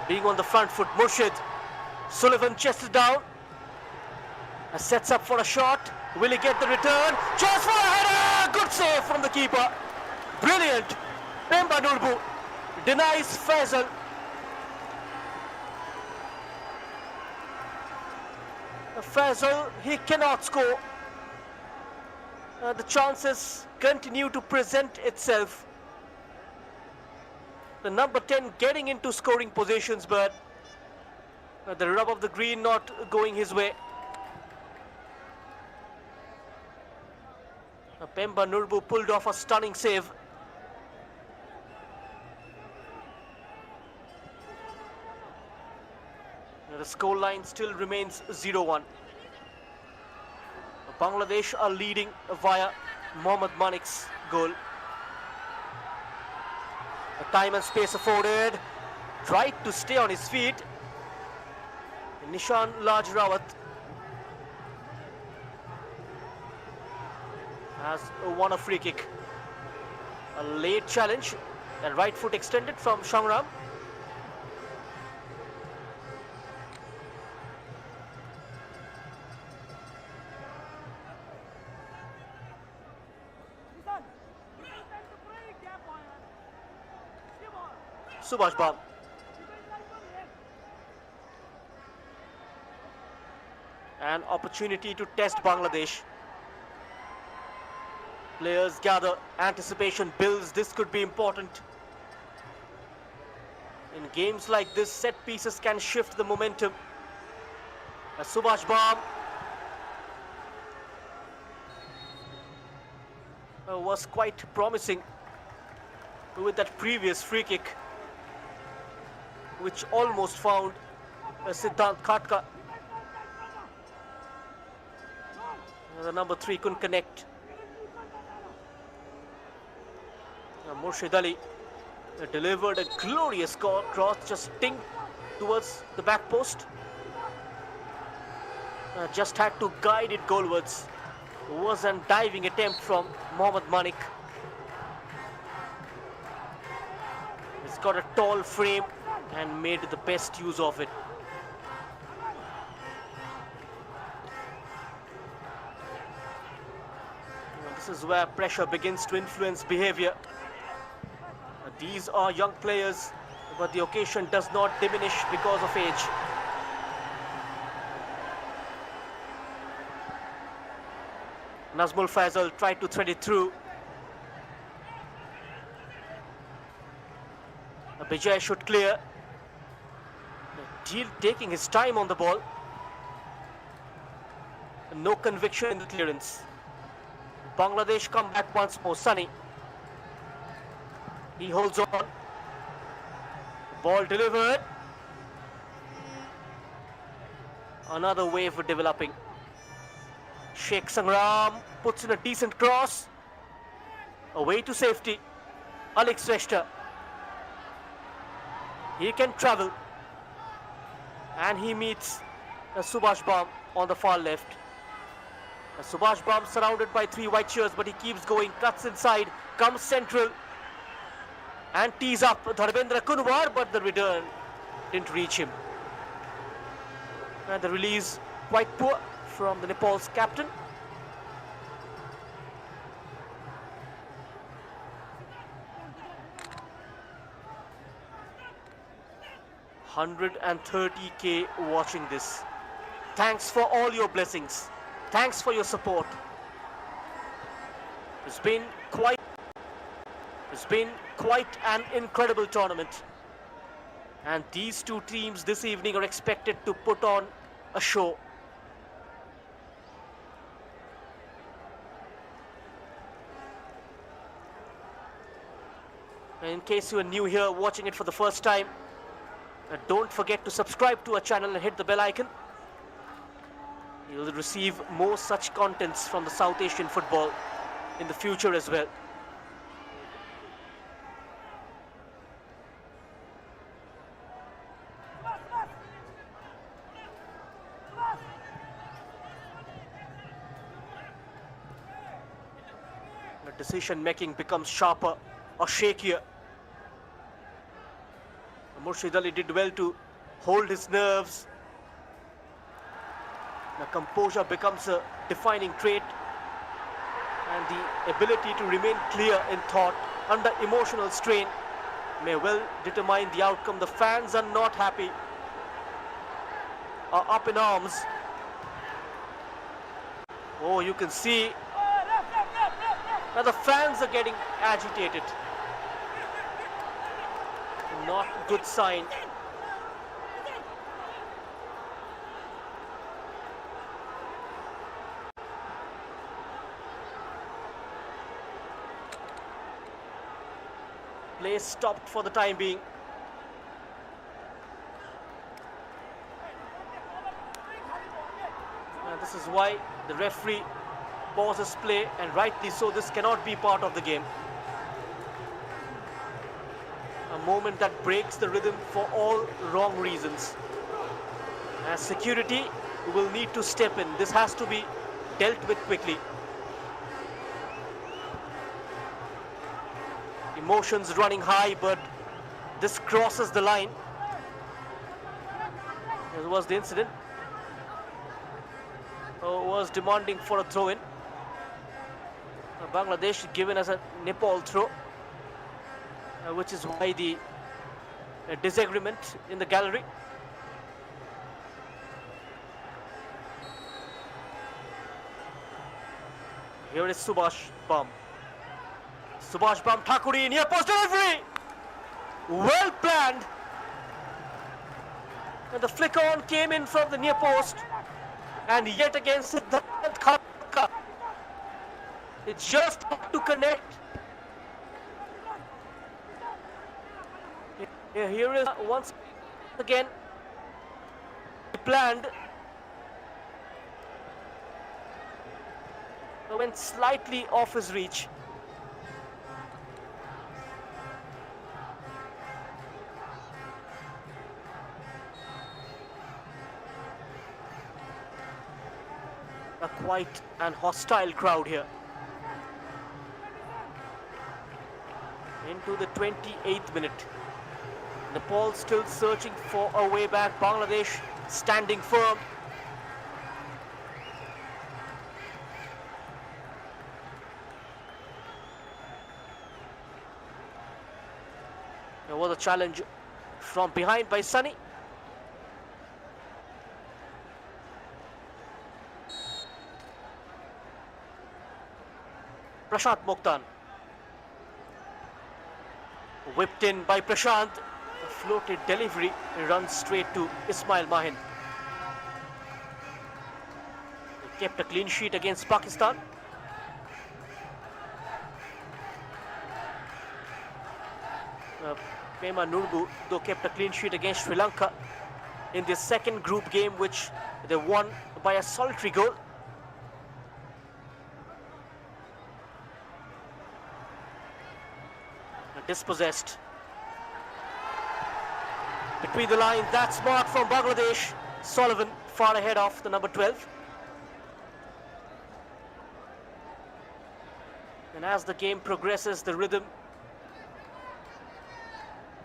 being on the front foot. Murshid. Sullivan chested down. Sets up for a shot. Will he get the return? Chance for a header! Good save from the keeper. Brilliant. Pemba Nurbu denies Faisal. Faisal, he cannot score. The chances continue to present itself. The number 10 getting into scoring positions, but the rub of the green not going his way. Pemba Nurbu pulled off a stunning save. The scoreline still remains 0-1. Bangladesh are leading via Mohammad Manik's goal. The time and space afforded. Tried to stay on his feet. Nishan Lajrawat has won a free kick. A late challenge and right foot extended from Shangram. Subhash Bam. An opportunity to test Bangladesh. Players gather, anticipation builds. This could be important. In games like this, set pieces can shift the momentum. Subhash Bam was quite promising with that previous free kick, which almost found Siddhant Khatka. The number 3 couldn't connect. Murshid Ali delivered a glorious cross, just stinged towards the back post. Just had to guide it goalwards. Was a diving attempt from Mohammad Manik. He's got a tall frame and made the best use of it. This is where pressure begins to influence behavior. These are young players, but the occasion does not diminish because of age. Nazmul Faisal tried to thread it through. Bijay should clear. Deal taking his time on the ball. No conviction in the clearance. Bangladesh come back once more. Sunny. He holds on. Ball delivered. Another wave developing. Sheikh Sangram puts in a decent cross. Away to safety. Alex Reshta. He can travel. And he meets Subhash Bam on the far left. Subhash Bam surrounded by 3 white shirts, but he keeps going, cuts inside, comes central, and tees up Dharmendra Kunwar, but the return didn't reach him. And the release quite poor from the Nepal's captain. $130K watching this. Thanks for all your blessings. Thanks for your support. It's been quite an incredible tournament. And these two teams this evening are expected to put on a show. And in case you are new here watching it for the first time, don't forget to subscribe to our channel and hit the bell icon. You'll receive more such contents from the South Asian football in the future as well. The decision making becomes sharper or shakier. Murshid Ali did well to hold his nerves. Now composure becomes a defining trait, and the ability to remain clear in thought under emotional strain may well determine the outcome. The fans are not happy, are up in arms. Oh, you can see now the fans are getting agitated. Not a good sign. Play stopped for the time being. And this is why the referee pauses play, and rightly so. This cannot be part of the game. A moment that breaks the rhythm for all wrong reasons. As security will need to step in. This has to be dealt with quickly. Emotions running high, but this crosses the line. This was the incident. Was demanding for a throw-in. Bangladesh given as a Nepal throw, which is why the disagreement in the gallery. Here is Subhash Bam. Subhash Bam Thakuri, near post delivery. Well planned. And the flicker on came in from the near post. And yet again, Siddharth Khalka. It just had to connect. Here is once again planned. Went slightly off his reach. A quiet and hostile crowd here. Into the 28th minute. Nepal still searching for a way back. Bangladesh standing firm. There was a challenge from behind by Sunny. Prashant Mokhtan. Whipped in by Prashant. A floated delivery runs straight to Ismail Mahin. He kept a clean sheet against Pakistan. Pema Nurgu though kept a clean sheet against Sri Lanka in the second group game, which they won by a solitary goal. Dispossessed. Between the lines, that's smart from Bangladesh. Sullivan far ahead of the number 12. And as the game progresses, the rhythm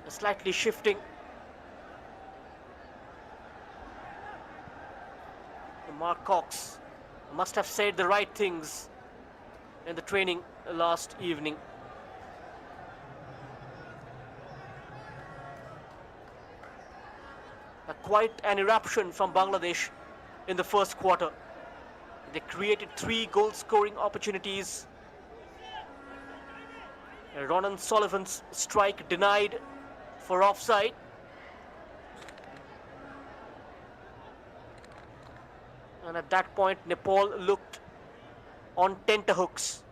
is slightly shifting. Mark Cox must have said the right things in the training last evening. Quite an eruption from Bangladesh in the first quarter. They created 3 goal-scoring opportunities. Ronan Sullivan's strike denied for offside. And at that point, Nepal looked on tenterhooks.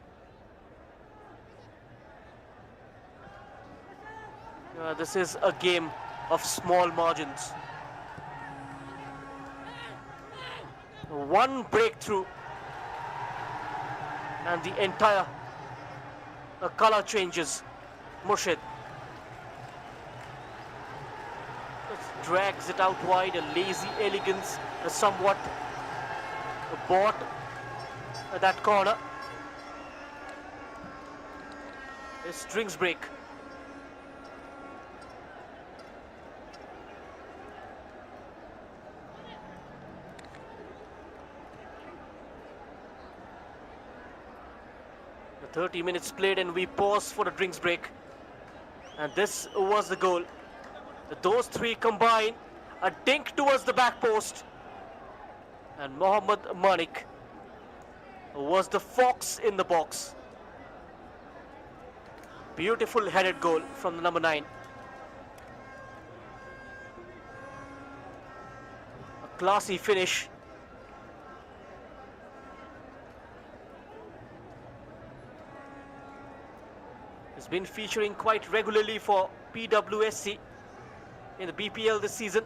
This is a game of small margins. One breakthrough and the entire color changes. Murshid just drags it out wide, a lazy elegance, somewhat bought that corner. A strings break. 30 minutes played and we pause for a drinks break. And this was the goal. Those three combine, a dink towards the back post. And Mohammad Manik was the fox in the box. Beautiful headed goal from the number 9. A classy finish. He's been featuring quite regularly for PWSC in the BPL this season.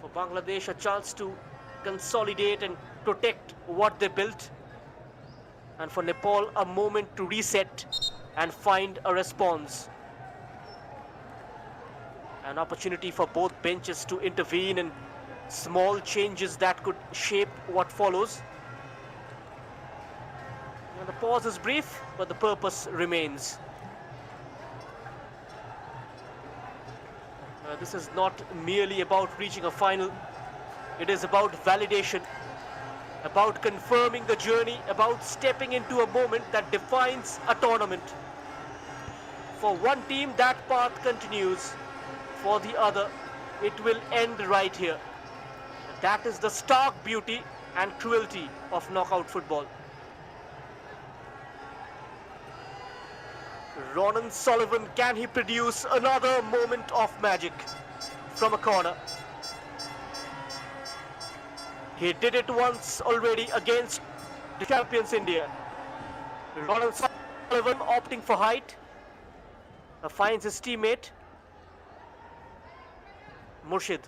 For Bangladesh, a chance to consolidate and protect what they built. And for Nepal, a moment to reset and find a response. An opportunity for both benches to intervene in small changes that could shape what follows. And the pause is brief, but the purpose remains. This is not merely about reaching a final. It is about validation, about confirming the journey, about stepping into a moment that defines a tournament. For one team, that path continues. For the other, it will end right here. That is the stark beauty and cruelty of knockout football. Ronan Sullivan, can he produce another moment of magic from a corner? He did it once already against the champions India. Ronan Sullivan opting for height, finds his teammate Murshid,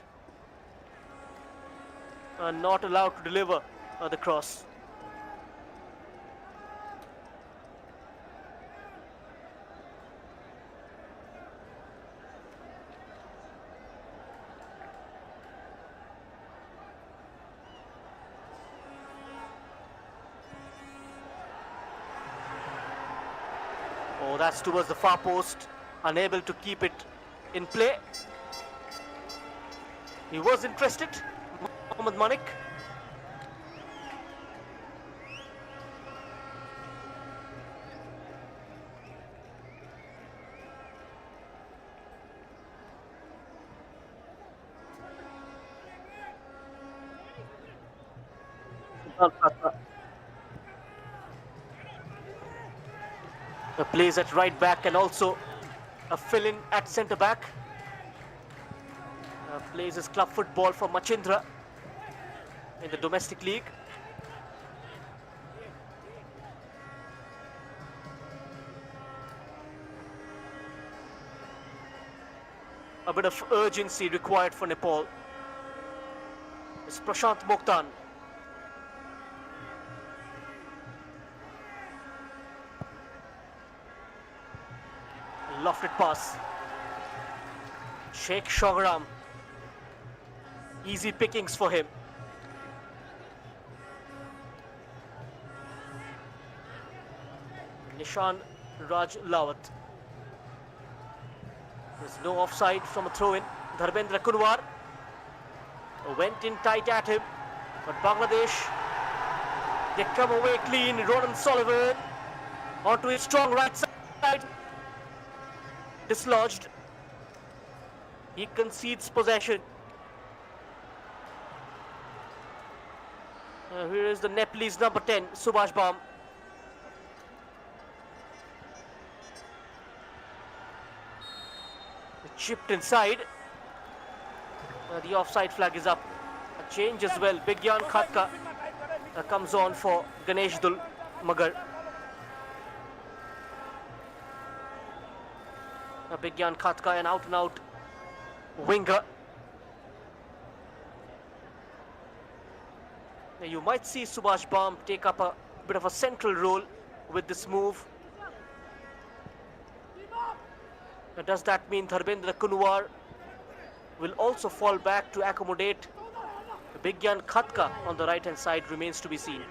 not allowed to deliver the cross. Oh, that's towards the far post, unable to keep it in play. He was interested, Mohammad Manik. Plays at right back and also a fill-in at centre back. Plays his club football for Machindra in the domestic league. A bit of urgency required for Nepal. It's Prashant Mokhtan. Lofted pass. Sheikh Shogaram. Easy pickings for him. Nishan Raj Lawat. There's no offside from a throw-in. Dharmendra Kunwar went in tight at him, but Bangladesh, they come away clean. Ronan Sullivan onto his strong right side. Dislodged. He concedes possession. Here is the Nepalese number 10, Subhash Bam. Chipped inside. The offside flag is up. A change as well. Bigyan Khatka comes on for Ganesh Dul Magar. Bigyan Khatka, an out-and-out winger. Now you might see Subhash Bam take up a bit of a central role with this move. Now does that mean Dharmendra Kunwar will also fall back to accommodate Bigyan Khatka on the right-hand side? Remains to be seen.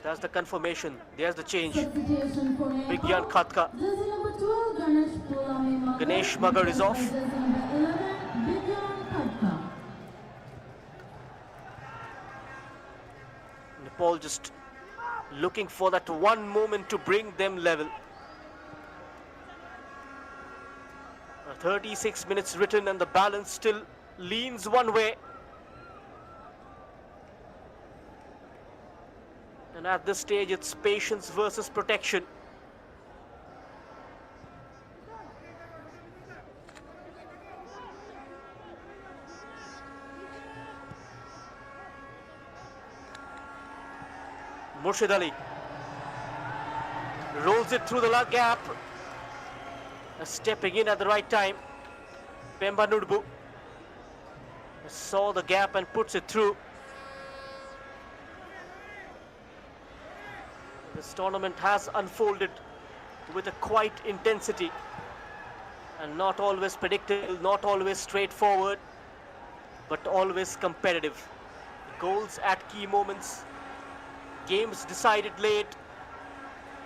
That's the confirmation. There's the change. Substitution for Vigyan Nepal. Khatka. Jersey number 12, Ganesh Magar is off. Jersey number 11, Vigyan Khatka. Nepal just looking for that one moment to bring them level. 36 minutes written and the balance still leans one way. And at this stage, it's patience versus protection. Murshid Ali rolls it through the gap. Stepping in at the right time. Pemba Nudbu saw the gap and puts it through. This tournament has unfolded with a quite intensity and not always predictable, not always straightforward, but always competitive. Goals at key moments, games decided late,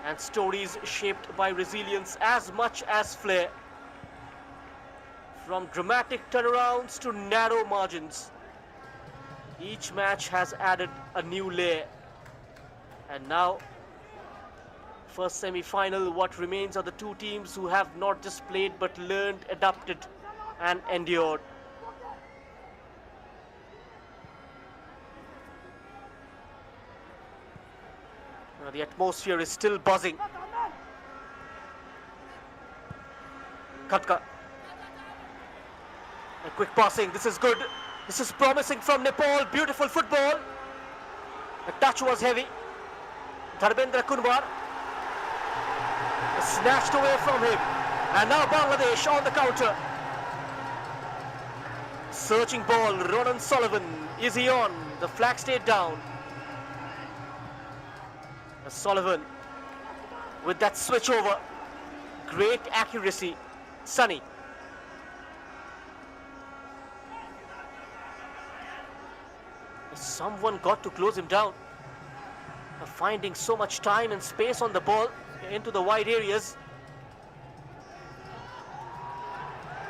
and stories shaped by resilience as much as flair. From dramatic turnarounds to narrow margins, each match has added a new layer. And now, first semi-final, what remains are the two teams who have not just played but learned, adapted and endured. The atmosphere is still buzzing. Khatka. A quick passing, this is good. This is promising from Nepal, beautiful football. The touch was heavy. Dharmendra Kunwar. Snatched away from him. And now Bangladesh on the counter. Searching ball, Ronan Sullivan. Is he on? The flag stayed down. Sullivan with that switch over. Great accuracy. Sunny. Someone got to close him down. Finding so much time and space on the ball into the wide areas.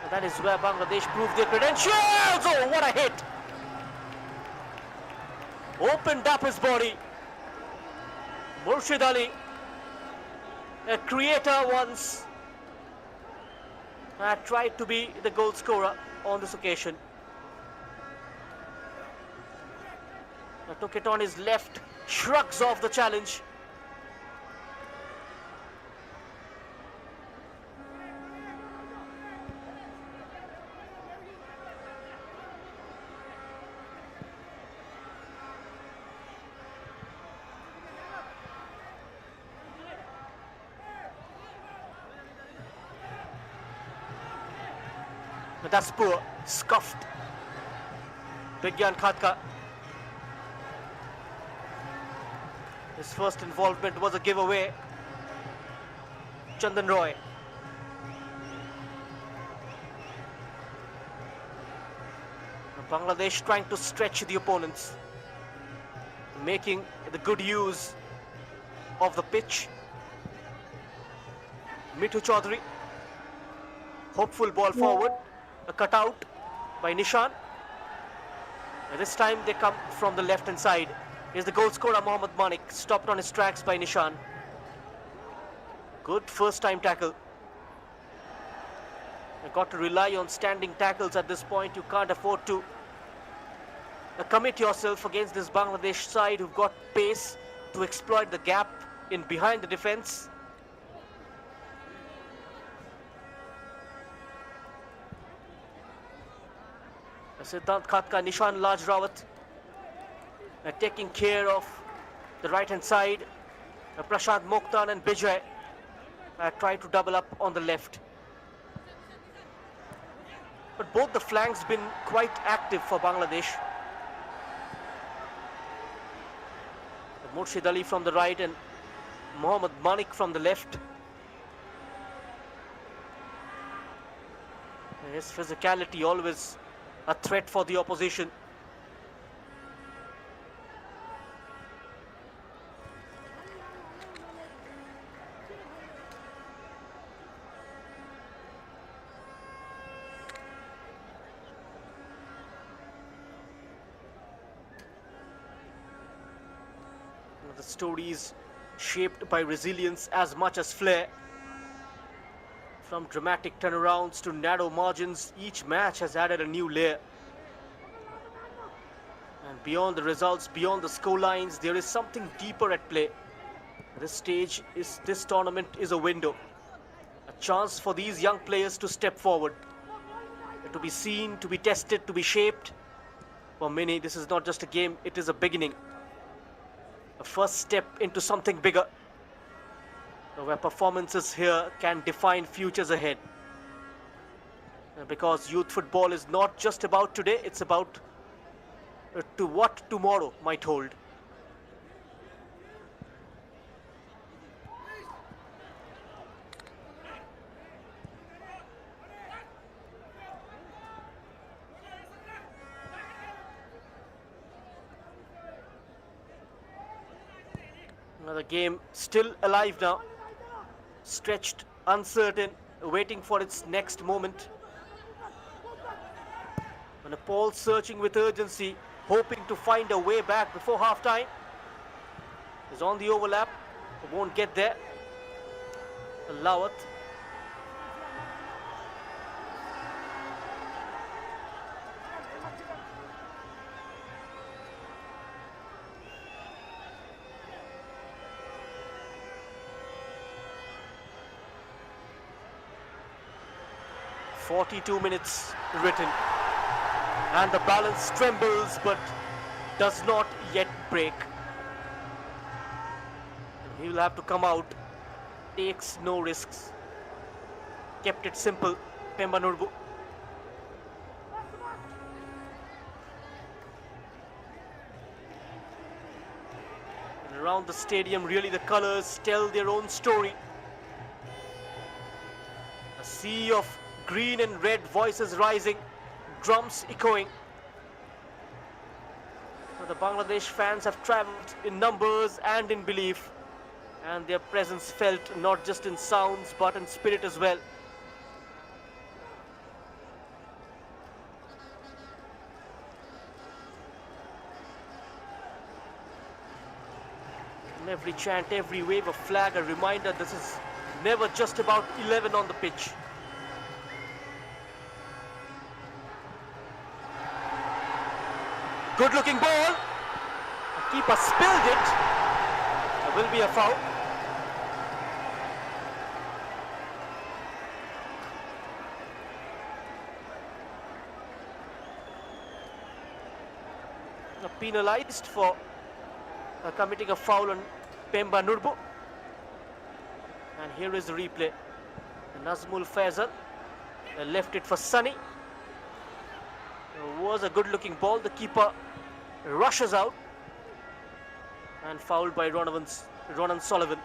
And that is where Bangladesh proved their credentials. Oh, what a hit! Opened up his body. Murshid Ali, a creator once, tried to be the goal scorer on this occasion. Took it on his left, shrugs off the challenge. But that's poor, scuffed. Vigyan Khatka. His first involvement was a giveaway. Chandan Roy. Bangladesh trying to stretch the opponents, making the good use of the pitch. Mithu Chaudhary. Hopeful ball forward. A cutout by Nishan. And this time they come from the left hand side. Here's the goal scorer Mohammad Manik, stopped on his tracks by Nishan. Good first time tackle. You've got to rely on standing tackles at this point. You can't afford to commit yourself against this Bangladesh side who've got pace to exploit the gap in behind the defense. Siddhant Khatka, Nishan Lajrawat taking care of the right hand side. Prashant Mokhtan and Bijay try to double up on the left. But both the flanks been quite active for Bangladesh. Murshid Ali from the right and Mohammad Manik from the left. His physicality always a threat for the opposition. Stories shaped by resilience as much as flair. From dramatic turnarounds to narrow margins, each match has added a new layer. And beyond the results, beyond the scorelines, there is something deeper at play. This tournament is a window, a chance for these young players to step forward, to be seen, to be tested, to be shaped. For many, this is not just a game, it is a beginning, a first step into something bigger, where performances here can define futures ahead. Because youth football is not just about today, it's about to what tomorrow might hold. Now the game still alive now, stretched, uncertain, waiting for its next moment. Nepal searching with urgency, hoping to find a way back before half-time. Is on the overlap, won't get there. Lawat. "42 minutes written, and the balance trembles but does not yet break. He will have to come out, takes no risks, kept it simple, Pemba Nurbu. And around the stadium, really the colors tell their own story. A sea of green and red voices rising, drums echoing. The Bangladesh fans have travelled in numbers and in belief, and their presence felt not just in sounds but in spirit as well. In every chant, every wave of flag, a reminder this is never just about 11 on the pitch. Good looking ball. The keeper spilled it. There will be a foul. Penalized for committing a foul on Pemba Nurbu. And here is the replay. Nazmul Faisal left it for Sunny. Was a good looking ball. The keeper rushes out and fouled by Ronan Sullivan.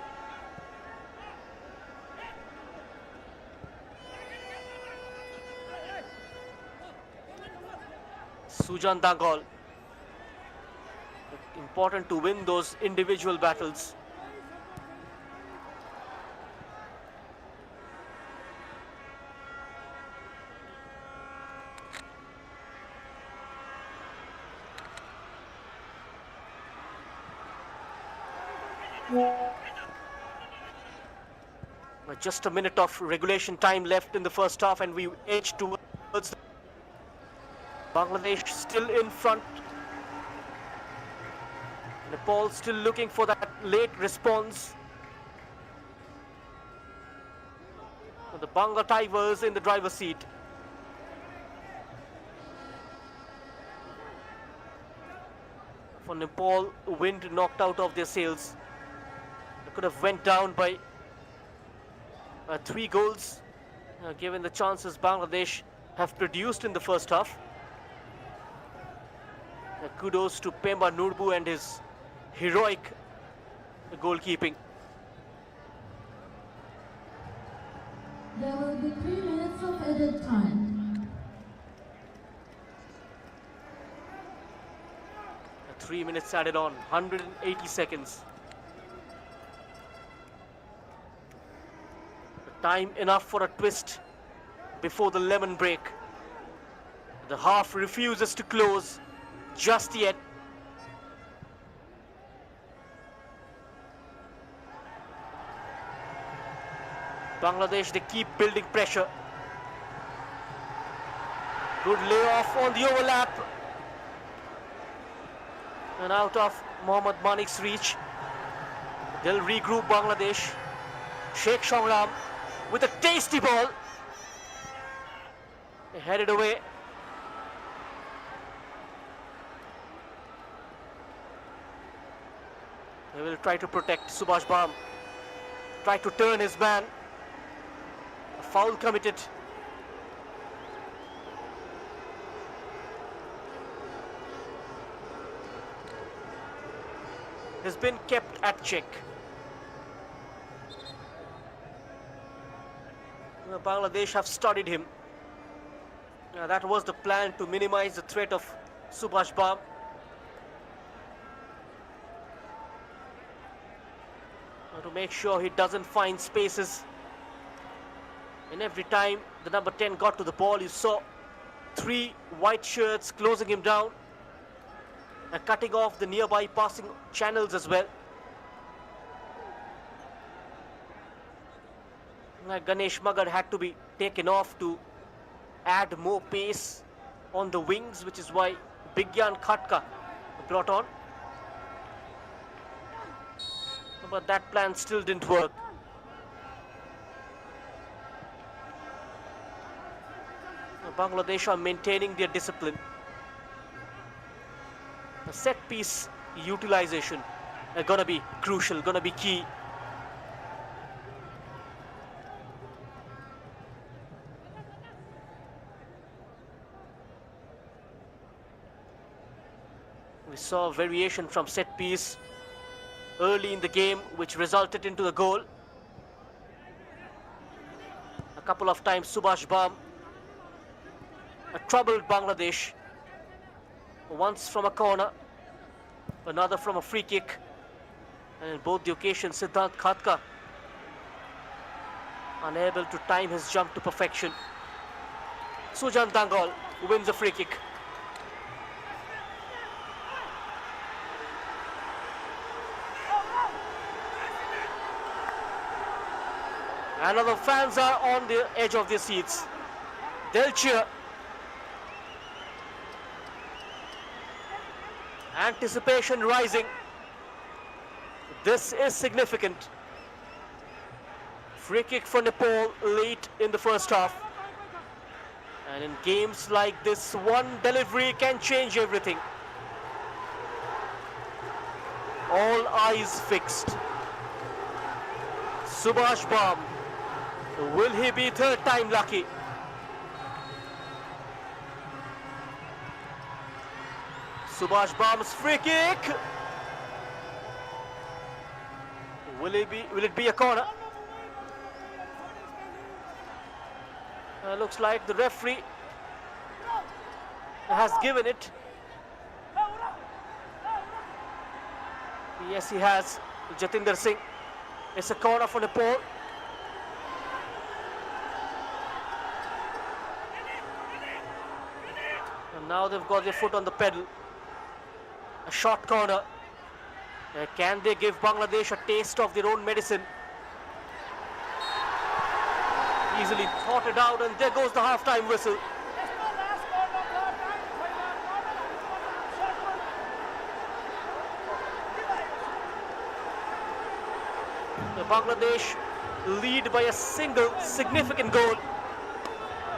Sujan Dangol. Important to win those individual battles. Just a minute of regulation time left in the first half, and we edge towards Bangladesh still in front. Nepal still looking for that late response. The Bangla Tigers in the driver's seat. For Nepal, wind knocked out of their sails. They could have went down by 3 goals, given the chances Bangladesh have produced in the first half. Kudos to Pemba Nurbu and his heroic goalkeeping. There will be 3 minutes of added time. 3 minutes added on, 180 seconds. Time enough for a twist before the lemon break. The half refuses to close just yet. Bangladesh, they keep building pressure. Good layoff on the overlap. And out of Mohammad Manik's reach. They'll regroup Bangladesh. Sheikh Shongram with a tasty ball. They headed away. They will try to protect Subhash Bam. Try to turn his man. A foul committed. Has been kept at check. Bangladesh have studied him. That was the plan, to minimize the threat of Subhash Bam. To make sure he doesn't find spaces. And every time the number 10 got to the ball, you saw 3 white shirts closing him down and cutting off the nearby passing channels as well. Ganesh Magar had to be taken off to add more pace on the wings, which is why Bigyan Khatka brought on. But that plan still didn't work. Bangladesh are maintaining their discipline. The set piece utilization are gonna be crucial, gonna be key. We saw a variation from set piece early in the game, which resulted into the goal. A couple of times Subhash Bam troubled Bangladesh. Once from a corner, another from a free kick, and in both the occasions Siddhant Khatka unable to time his jump to perfection. Sujan Dangal wins a free kick. And other fans are on the edge of their seats. They'll cheer. Anticipation rising. This is significant. Free kick for Nepal late in the first half. And in games like this, one delivery can change everything. All eyes fixed. Subhash Bam. Will he be third time lucky? Subhash Bam's free kick. Will it be a corner? Looks like the referee has given it. Yes, he has. Jatinder Singh. It's a corner for Nepal. And now they've got their foot on the pedal. A short corner. Can they give Bangladesh a taste of their own medicine? Easily thought it out, and there goes the half-time whistle. Bangladesh lead by a single significant goal.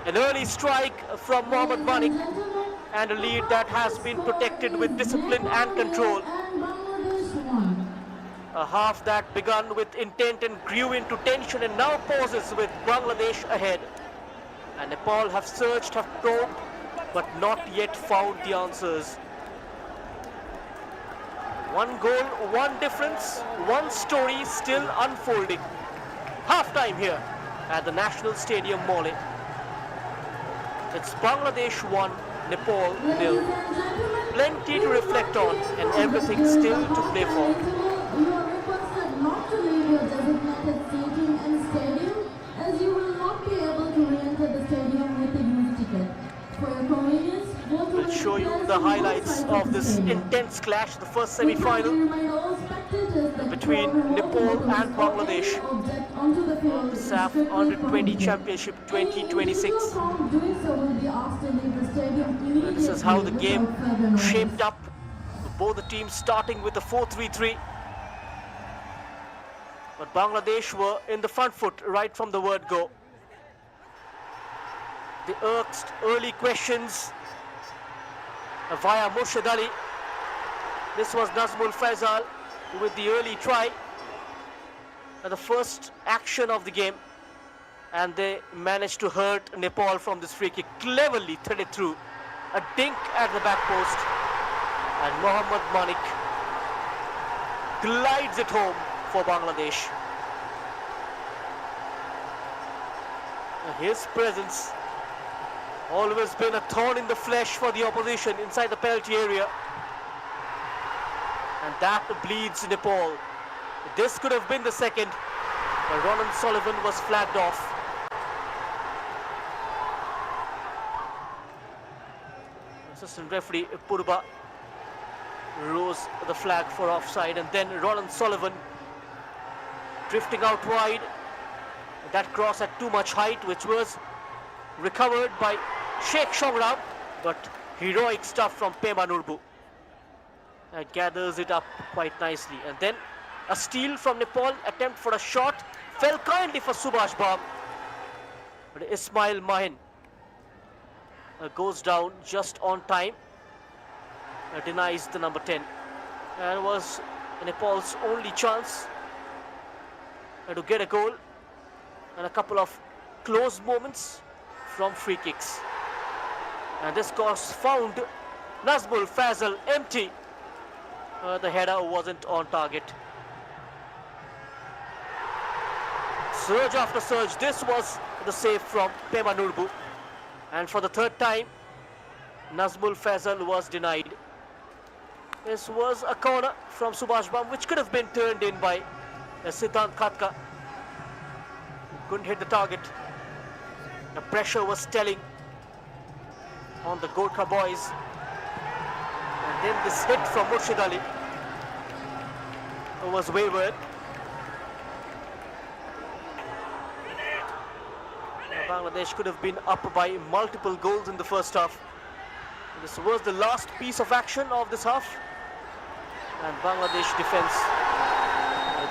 An early strike from Mohammad Manik, and a lead that has been protected with discipline and control. A half that began with intent and grew into tension and now pauses with Bangladesh ahead. And Nepal have searched, have probed, but not yet found the answers. One goal, one difference, one story still unfolding. Half-time here at the National Stadium, Mole. It's Bangladesh 1, Nepal 0. Plenty to reflect on and everything still to play for. You are requested not to leave your designated seating and stadium, as you will not be able to re-enter the stadium with a used ticket. For your convenience, We'll show you the highlights of this intense clash, the first semi-final between Nepal and Bangladesh. field is SAFF strictly Under-20 prohibited. Championship Any individual 2026. found doing so will be asked to leave the stadium This is how the immediately game without further notice. shaped up. Both the teams starting with a 4-3-3. But Bangladesh were in the front foot right from the word go. They asked early questions via Murshid Ali. This was Nazmul Faisal with the early try. The first action of the game. And they managed to hurt Nepal from this free kick. Cleverly threaded through. A dink at the back post. And Mohammad Manik glides it home for Bangladesh. His presence always been a thorn in the flesh for the opposition inside the penalty area. And that bleeds Nepal. This could have been the second, but Ronan Sullivan was flagged off. Assistant referee Purba rose the flag for offside, and then Ronan Sullivan drifting out wide. That cross at too much height, which was recovered by Sheikh Shongram, but heroic stuff from Pema Nurbu. Gathers it up quite nicely, and then a steal from Nepal, attempt for a shot, fell kindly for Subhash Bam, but Ismail Mahin goes down just on time, denies the number 10, and was Nepal's only chance to get a goal, and a couple of close moments from free kicks. And this course found Nazmul Faisal empty. The header wasn't on target. Surge after surge. This was the save from Pema Nurbu. And for the third time, Nazmul Faisal was denied. This was a corner from Subhash Bam, which could have been turned in by Siddhant Khatka. Couldn't hit the target. The pressure was telling on the Gorkha boys. And then this hit from Murshid Ali was wayward. Bangladesh could have been up by multiple goals in the first half. This was the last piece of action of this half. And Bangladesh defense,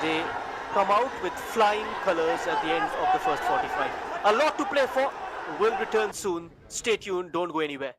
they come out with flying colors at the end of the first 45. A lot to play for. We'll return soon. Stay tuned. Don't go anywhere.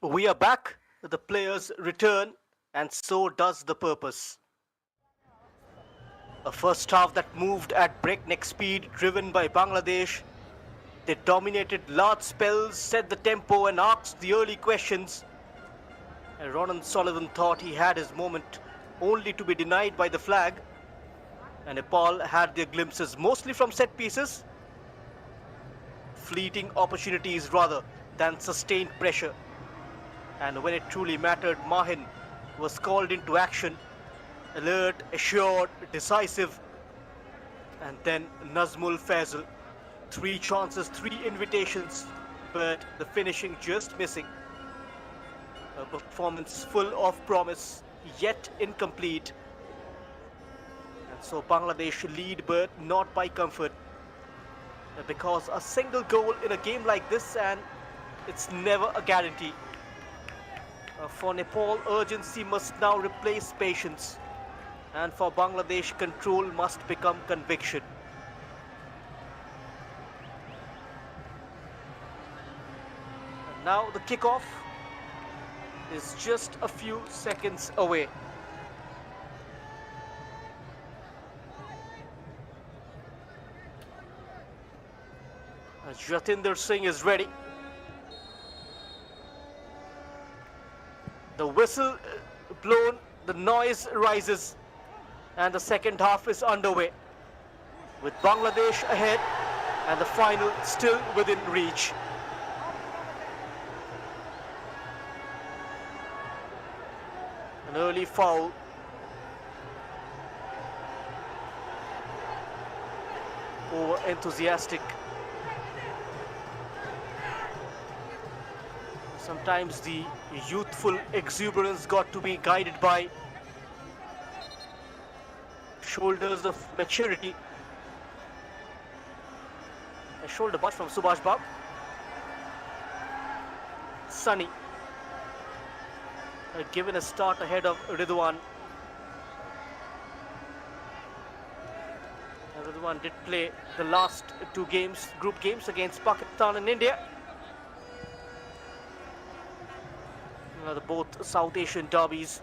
We are back. The players return, and so does the purpose. A first half that moved at breakneck speed, driven by Bangladesh. They dominated large spells, set the tempo, and asked the early questions. And Ronan Sullivan thought he had his moment, only to be denied by the flag. And Nepal had their glimpses, mostly from set pieces. Fleeting opportunities rather than sustained pressure. And when it truly mattered, Mahin was called into action. Alert, assured, decisive. And then Nazmul Faisal. 3 chances, 3 invitations, but the finishing just missing. A performance full of promise, yet incomplete. And so Bangladesh lead, but not by comfort. Because a single goal in a game like this, and it's never a guarantee. For Nepal, urgency must now replace patience. And for Bangladesh, control must become conviction. And now the kickoff is just a few seconds away. Jatinder Singh is ready. The whistle blown, the noise rises, and the second half is underway. With Bangladesh ahead and the final still within reach. An early foul. Over enthusiastic. Sometimes the youthful exuberance got to be guided by shoulders of maturity. A shoulder butt from Subhash Bab. Sunny given a start ahead of Ridwan. Ridwan did play the last 2 games, group games against Pakistan and India. The both South Asian derbies.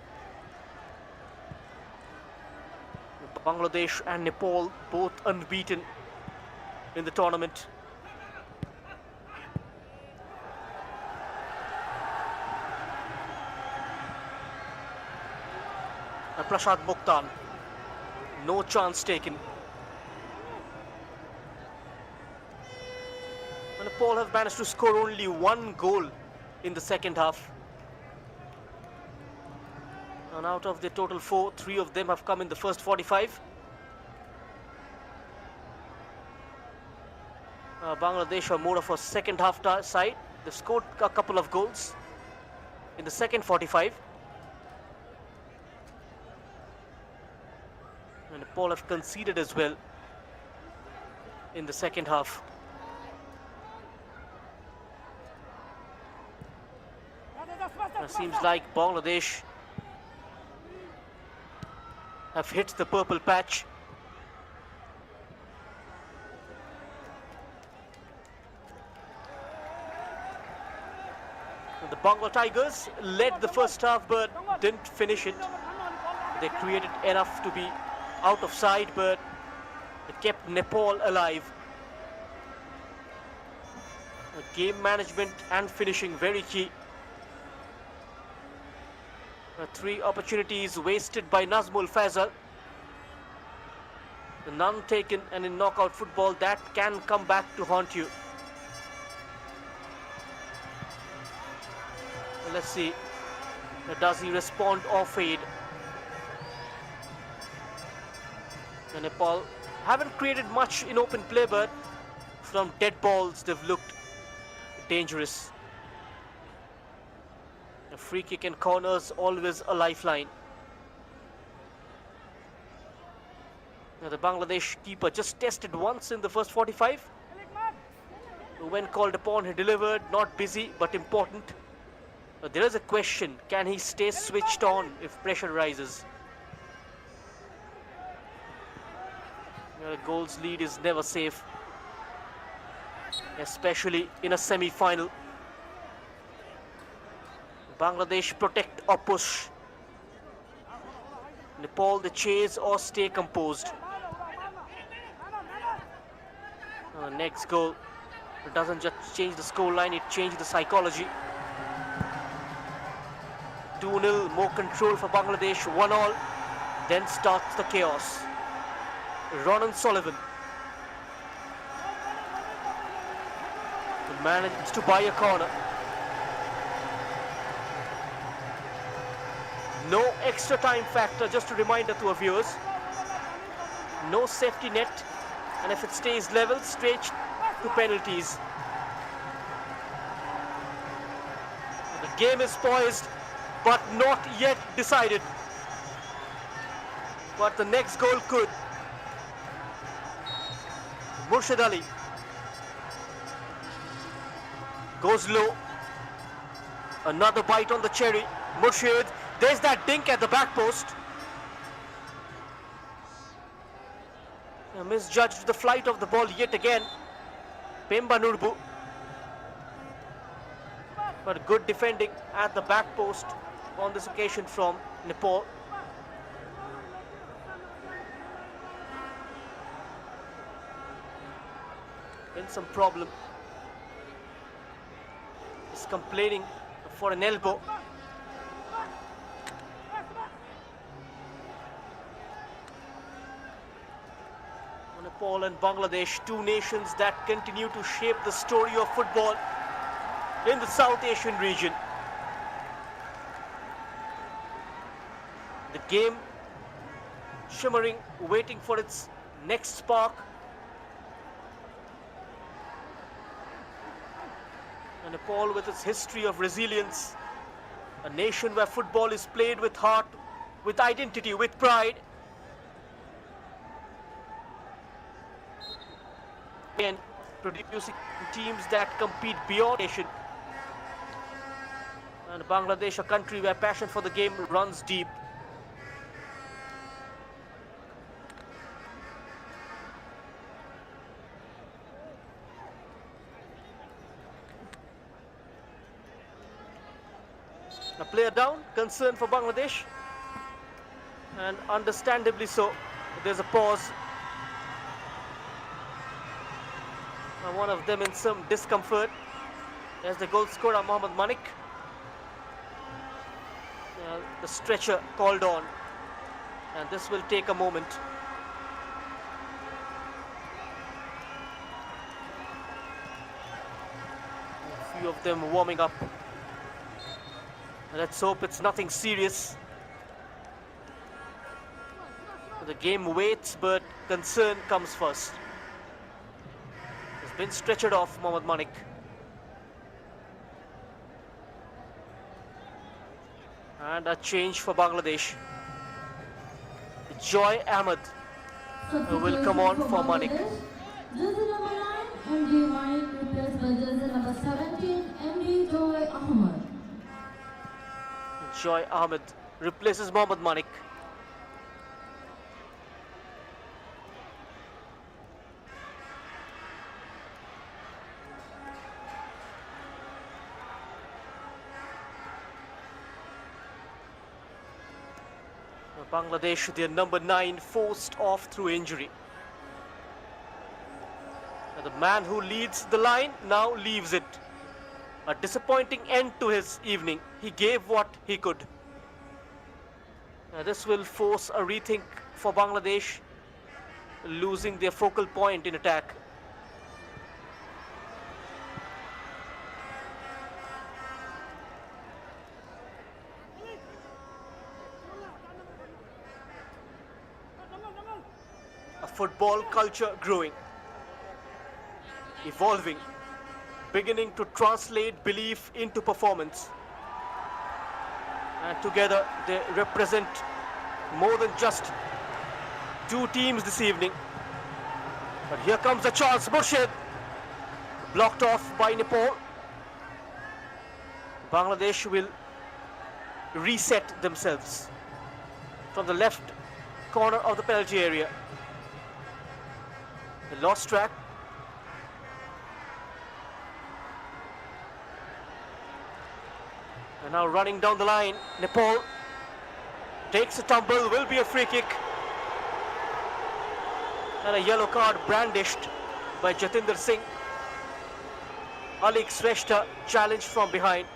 Bangladesh and Nepal both unbeaten in the tournament. Prashad Mukhtar, no chance taken. And Nepal have managed to score only 1 goal in the second half. And out of the total 4, 3 of them have come in the first 45. Bangladesh are more of a second half side. They scored a couple of goals in the second 45. And Nepal have conceded as well in the second half. It seems like Bangladesh have hit the purple patch. The Bengal Tigers led the first half but didn't finish it. They created enough to be out of sight, but it kept Nepal alive. Game management and finishing very key. 3 opportunities wasted by Nazmul Faisal. None taken, and in knockout football that can come back to haunt you. Let's see, does he respond or fade? And Nepal haven't created much in open play, but from dead balls they've looked dangerous. A free kick and corners, always a lifeline. Now the Bangladesh keeper just tested once in the first 45. When called upon, he delivered, not busy but important. There is a question, can he stay switched on if pressure rises? A goals lead is never safe, especially in a semi-final. Bangladesh protect or push. Nepal, they chase or stay composed. Next goal, it doesn't just change the scoreline, it changed the psychology. 2-0, more control for Bangladesh, 1-1. Then starts the chaos. Ronan Sullivan. He manages to buy a corner. No extra time factor, just a reminder to our viewers. No safety net, and if it stays level, straight to penalties. The game is poised, but not yet decided. But the next goal could. Murshid Ali goes low. Another bite on the cherry. Murshid, there's that dink at the back post. Misjudged the flight of the ball yet again. Pemba Nurbu. But good defending at the back post on this occasion from Nepal. In some problem. He's complaining for an elbow. Nepal and Bangladesh, two nations that continue to shape the story of football in the South Asian region. The game shimmering, waiting for its next spark. And Nepal, with its history of resilience, a nation where football is played with heart, with identity, with pride. And producing teams that compete beyond nation. And Bangladesh, a country where passion for the game runs deep. A player down, concern for Bangladesh, and understandably so. There's a pause. One of them in some discomfort. There's the goal scorer, Mohammad Manik. The stretcher called on, and this will take a moment. A few of them warming up. Let's hope it's nothing serious. The game waits, but concern comes first. He's been stretchered off, Mohammad Manik. And a change for Bangladesh. Joy Ahmed will come on for Manik. Jersey number 9, MD Manik, replaced by jersey number 17, MD Joy Ahmed. Joy Ahmed replaces Mohammad Manik. Bangladesh, their number 9, forced off through injury. And the man who leads the line now leaves it. A disappointing end to his evening. He gave what he could. This will force a rethink for Bangladesh, losing their focal point in attack. A football culture growing, evolving, beginning to translate belief into performance. And together they represent more than just two teams this evening. But here comes the chance. Murshid, blocked off by Nepal. Bangladesh will reset themselves from the left corner of the penalty area. They lost track. And now running down the line, Nepal takes a tumble, will be a free kick. And a yellow card brandished by Jatinder Singh. Alik Shrestha challenged from behind.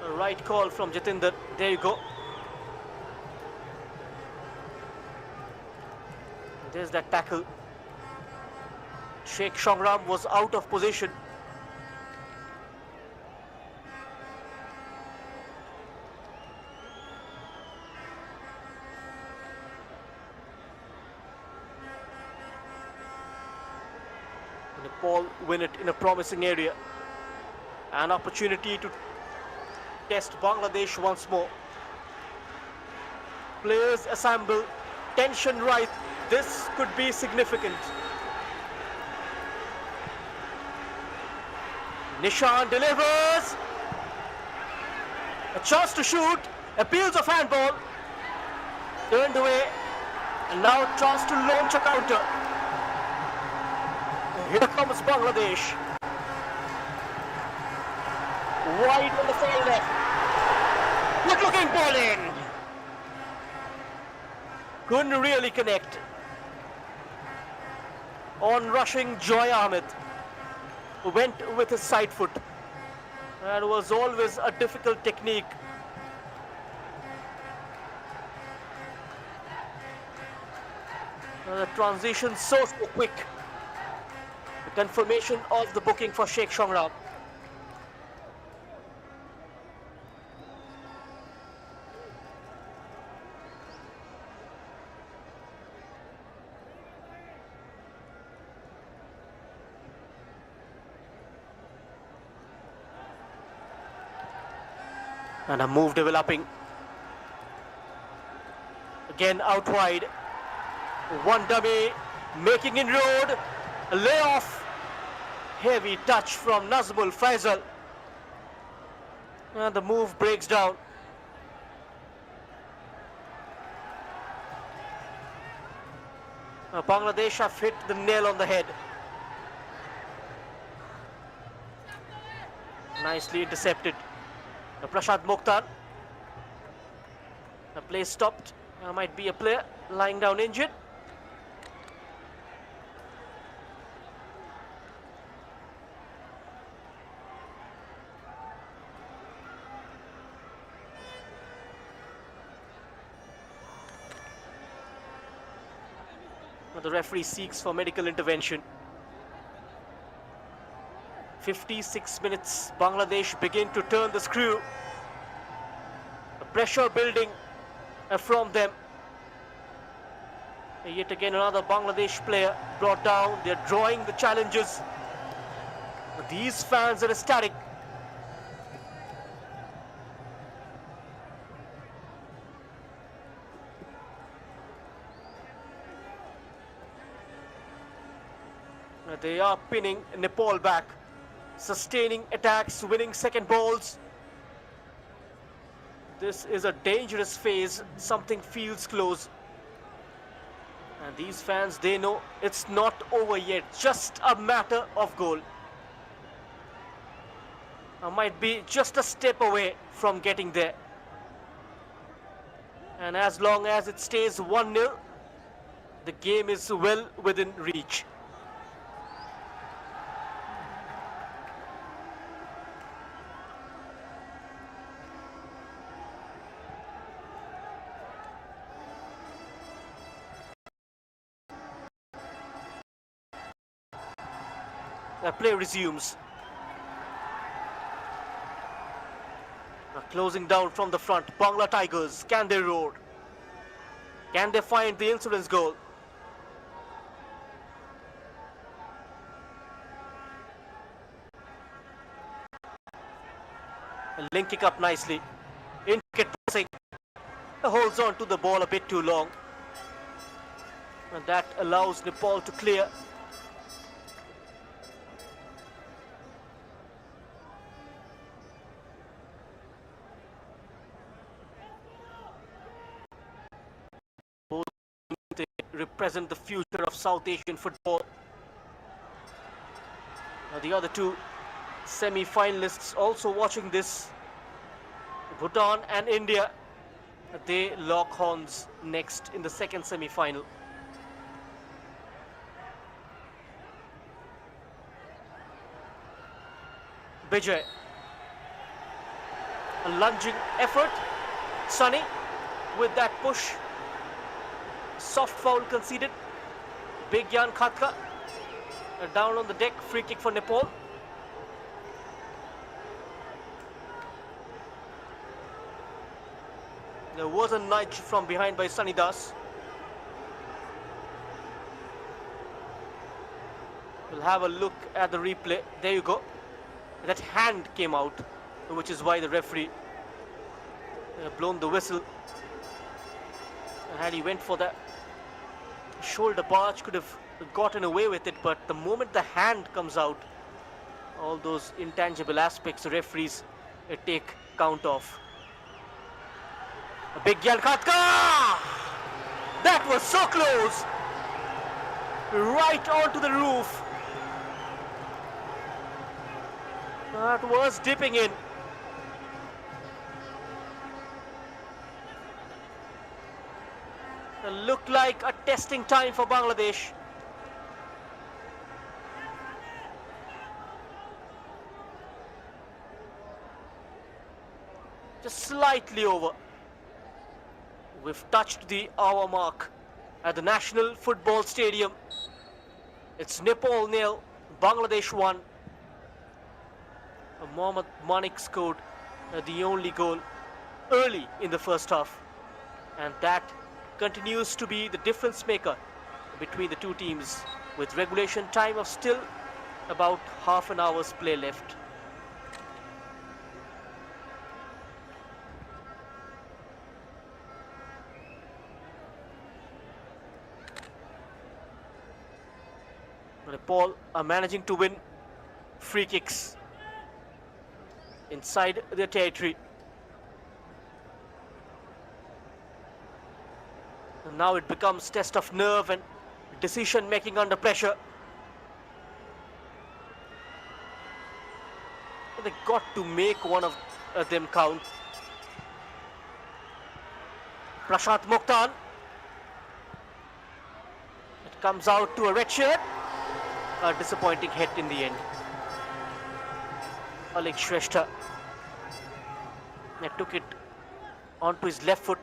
A right call from Jatinder. There you go. There's that tackle. Sheikh Shongram was out of position. Nepal win it in a promising area. An opportunity to test Bangladesh once more. Players assemble, tension rise. This could be significant. Nishan delivers. A chance to shoot. Appeals of handball. Turned away. And now chance to launch a counter. Here comes Bangladesh. Wide on the far left. Good looking ball in. Couldn't really connect. On rushing Joy Ahmed. Went with his side foot. That was always a difficult technique. The transition so quick. The confirmation of the booking for Sheikh Shongram. And a move developing. Again out wide. One dummy making inroad. A layoff. Heavy touch from Nazmul Faisal. And the move breaks down. Now Bangladesh have hit the nail on the head. Nicely intercepted. Prashad Mokhtar. The play stopped. Might be a player lying down injured. The referee seeks for medical intervention. 56 minutes, Bangladesh begin to turn the screw. The pressure building from them. Yet again another Bangladesh player brought down. They're drawing the challenges. These fans are ecstatic. They are pinning Nepal back. Sustaining attacks, winning second balls. This is a dangerous phase. Something feels close. And these fans, they know it's not over yet. Just a matter of goal. Might be just a step away from getting there. And as long as it stays 1-0, the game is well within reach. The play resumes. Closing down from the front, Bangla Tigers. Can they roar? Can they find the insurance goal? Linking up nicely. Intricate passing. Holds on to the ball a bit too long. And that allows Nepal to clear. Both represent the future of South Asian football. The other two semi-finalists also watching this. Bhutan and India, they lock horns next in the second semi-final. Bijay, a lunging effort. Sunny with that push. Soft foul conceded. Big Jan Khatka down on the deck. Free kick for Nepal. There was a nudge from behind by Sunny Das. We'll have a look at the replay. There you go. That hand came out, which is why the referee blown the whistle. Had he went for that shoulder barge, could have gotten away with it, but the moment the hand comes out, all those intangible aspects the referees take count of. A big Gyan Khatka! That was so close! Right onto the roof. That was dipping in. It looked like a testing time for Bangladesh. Just slightly over. We've touched the hour mark at the National Football Stadium. It's Nepal 0, Bangladesh 1. Mohammad Manik scored the only goal early in the first half, and that continues to be the difference maker between the two teams, with regulation time of still about half an hour's play left. Nepal are managing to win free kicks inside their territory. And now it becomes test of nerve and decision making under pressure. They got to make one of them count. Prashant Mokhtan. It comes out to a red shirt. A disappointing hit in the end. Alex Shrestha took it onto his left foot.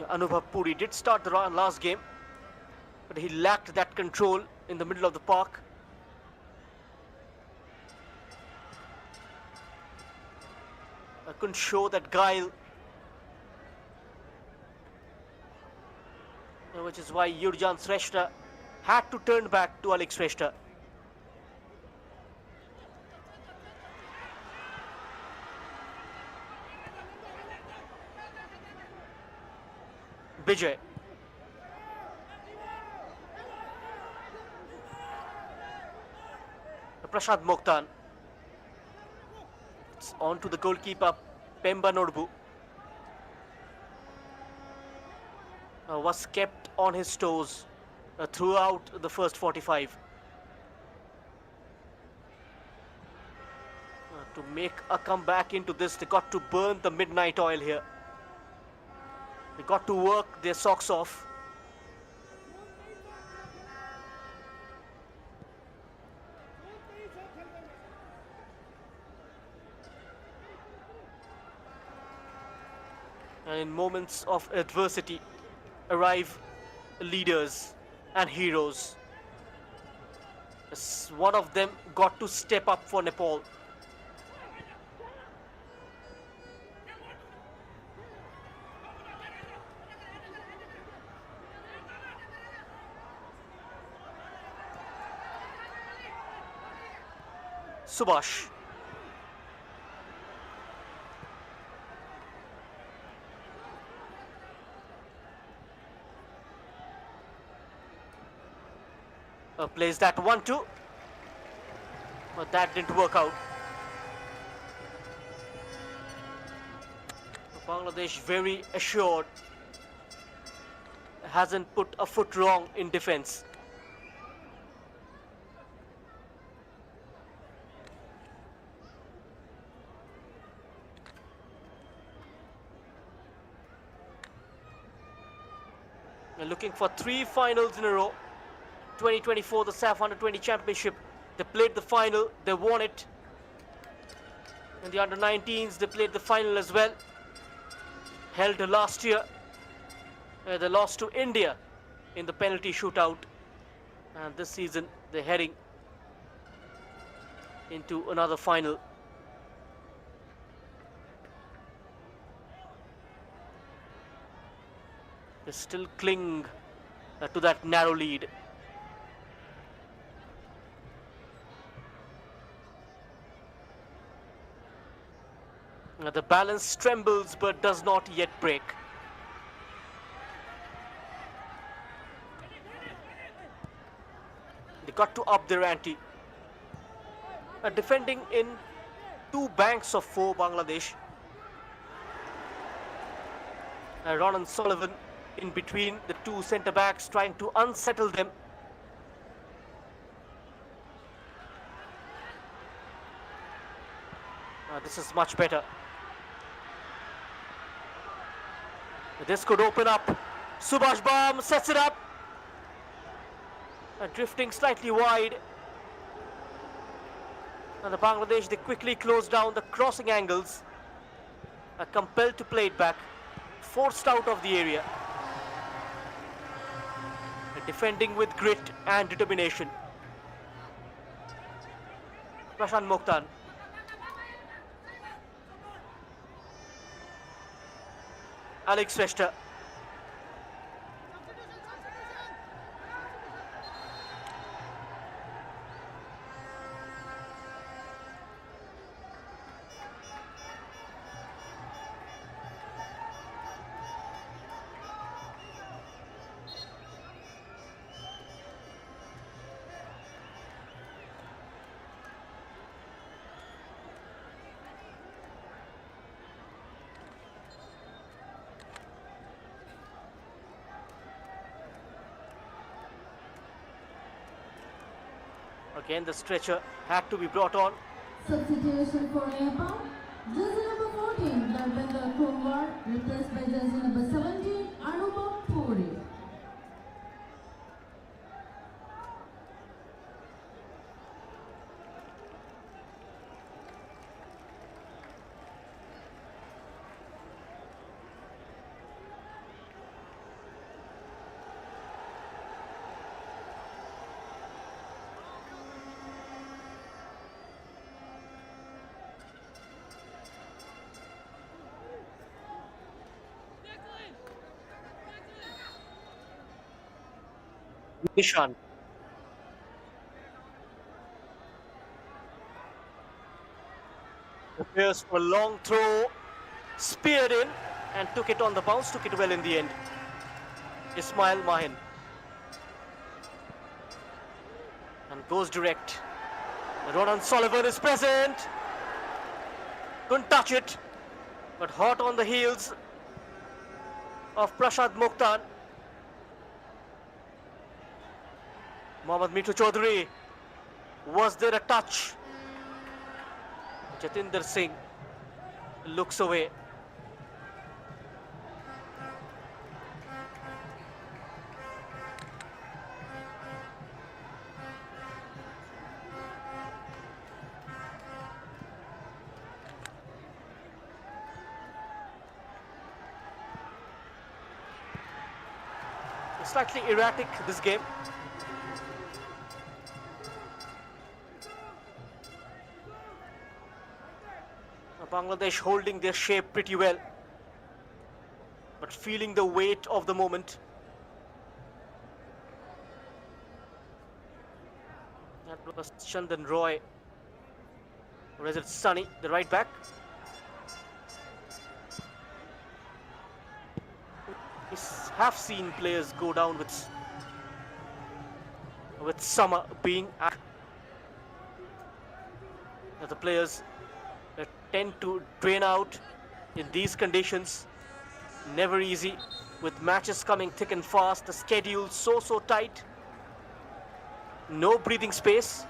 Anubhav Puri did start the last game, but he lacked that control in the middle of the park. I couldn't show that guile, which is why Yurjan Shrestha had to turn back to Alex Shrestha. Bijay. Prashant Mokhtan. It's on to the goalkeeper, Pemba Nodbu. Was kept on his toes throughout the first 45. To make a comeback into this, they got to burn the midnight oil here. They got to work their socks off. And in moments of adversity arrive leaders and heroes. One of them got to step up for Nepal. Subhash. Plays that 1-2, but that didn't work out. Bangladesh very assured, hasn't put a foot wrong in defense. They're looking for 3 finals in a row. 2024, the SAFF Under-20 Championship. They played the final, they won it. In the Under-19s, they played the final as well. Held last year. They lost to India in the penalty shootout. And this season, they're heading into another final. They still cling to that narrow lead. The balance trembles but does not yet break. They got to up their ante. Defending in 2 banks of 4, Bangladesh. Ronan Sullivan in between the 2 centre backs, trying to unsettle them. This is much better. This could open up. Subhash Bam sets it up. Drifting slightly wide. And the Bangladesh, they quickly close down the crossing angles. Compelled to play it back. Forced out of the area. Defending with grit and determination. Prashant Mokhtar. Alex Vesta. Again, the stretcher had to be brought on. Substitution for Nepal. Jersey number 14, Dharmendra Kumar, replaced by jersey number 17, Anubhav Puri. Nishan. Prepares for a long throw. Speared in and took it on the bounce. Took it well in the end. Ismail Mahin. And goes direct. Ronan Sullivan is present. Couldn't touch it. But hot on the heels of Prashant Mokhtar. Mohammad Mitu Chaudhary. Was there a touch? Jatinder Singh looks away. Slightly erratic this game. Bangladesh holding their shape pretty well, but feeling the weight of the moment. That was Chandan Roy, or is it Sunny, the right back? We have seen players go down with summer being at the players tend to drain out in these conditions. Never easy, with matches coming thick and fast, the schedule so tight. No breathing space.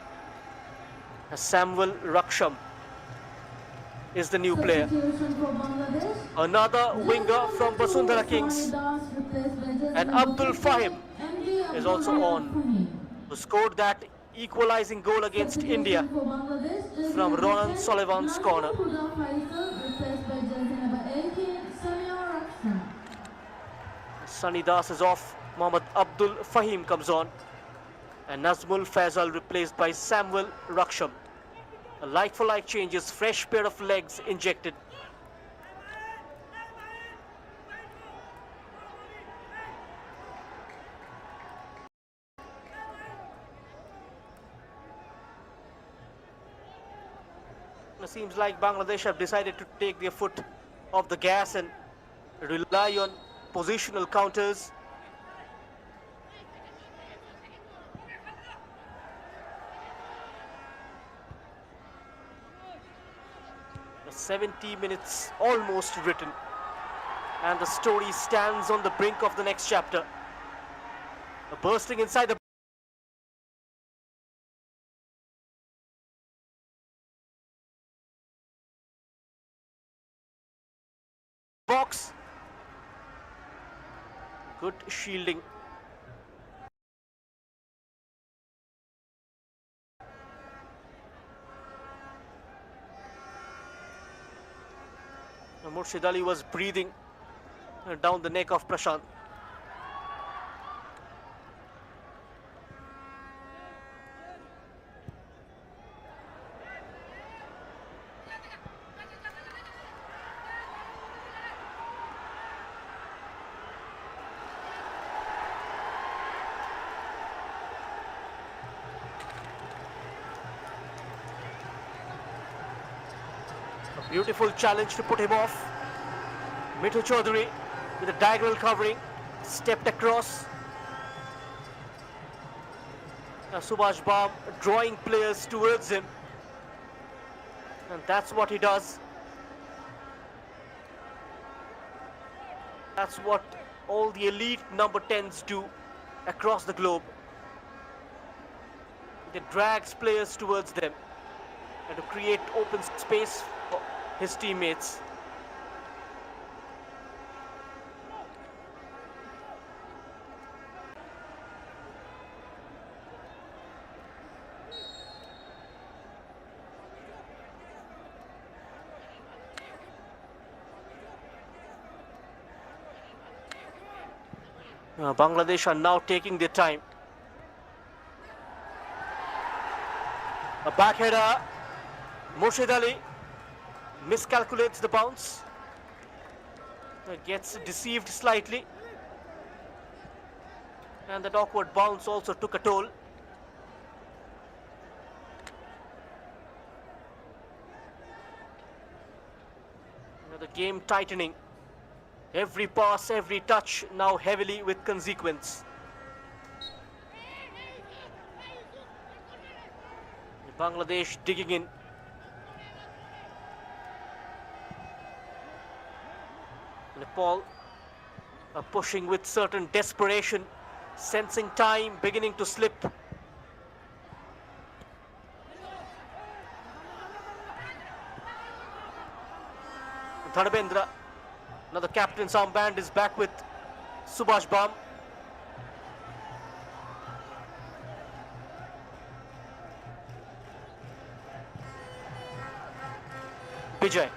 Samuel Raksham is the new player. Substitution for Bangladesh. Another winger Jersey from number 2, Basundhara Sani Kings. Das replaced by jersey And number Abdul 50, Fahim MD is Abdul also on, Fahim. who scored that equalizing goal against India Substitution for Bangladesh, jersey from number Ronan 10, Sullivan's corner. Nazmul Huda Faisal replaced by jersey number 18, Samir Raksham. Sani Das is off. Mohammad Abdul Fahim comes on. And Nazmul Faisal replaced by Samuel Raksham. A like-for-like changes, fresh pair of legs injected. It seems like Bangladesh have decided to take their foot off the gas and rely on positional counters. The 70 minutes almost written, and the story stands on the brink of the next chapter. Bursting inside the box. Good shielding. Murshid Ali was breathing down the neck of Prashant. Beautiful challenge to put him off. Mithu Chaudhary with a diagonal covering, stepped across. Subhash Bam drawing players towards him, and that's what he does. That's what all the elite number 10s do across the globe. They drags players towards them and to create open space for his teammates. Bangladesh are now taking their time. A backheader. Murshid Ali miscalculates the bounce. Gets deceived slightly. And that awkward bounce also took a toll. The game tightening. Every pass, every touch now heavily with consequence. Bangladesh digging in. Nepal are pushing with certain desperation, sensing time beginning to slip. Dhanabendra, another captain's armband, is back with Subhash Bam. Vijay.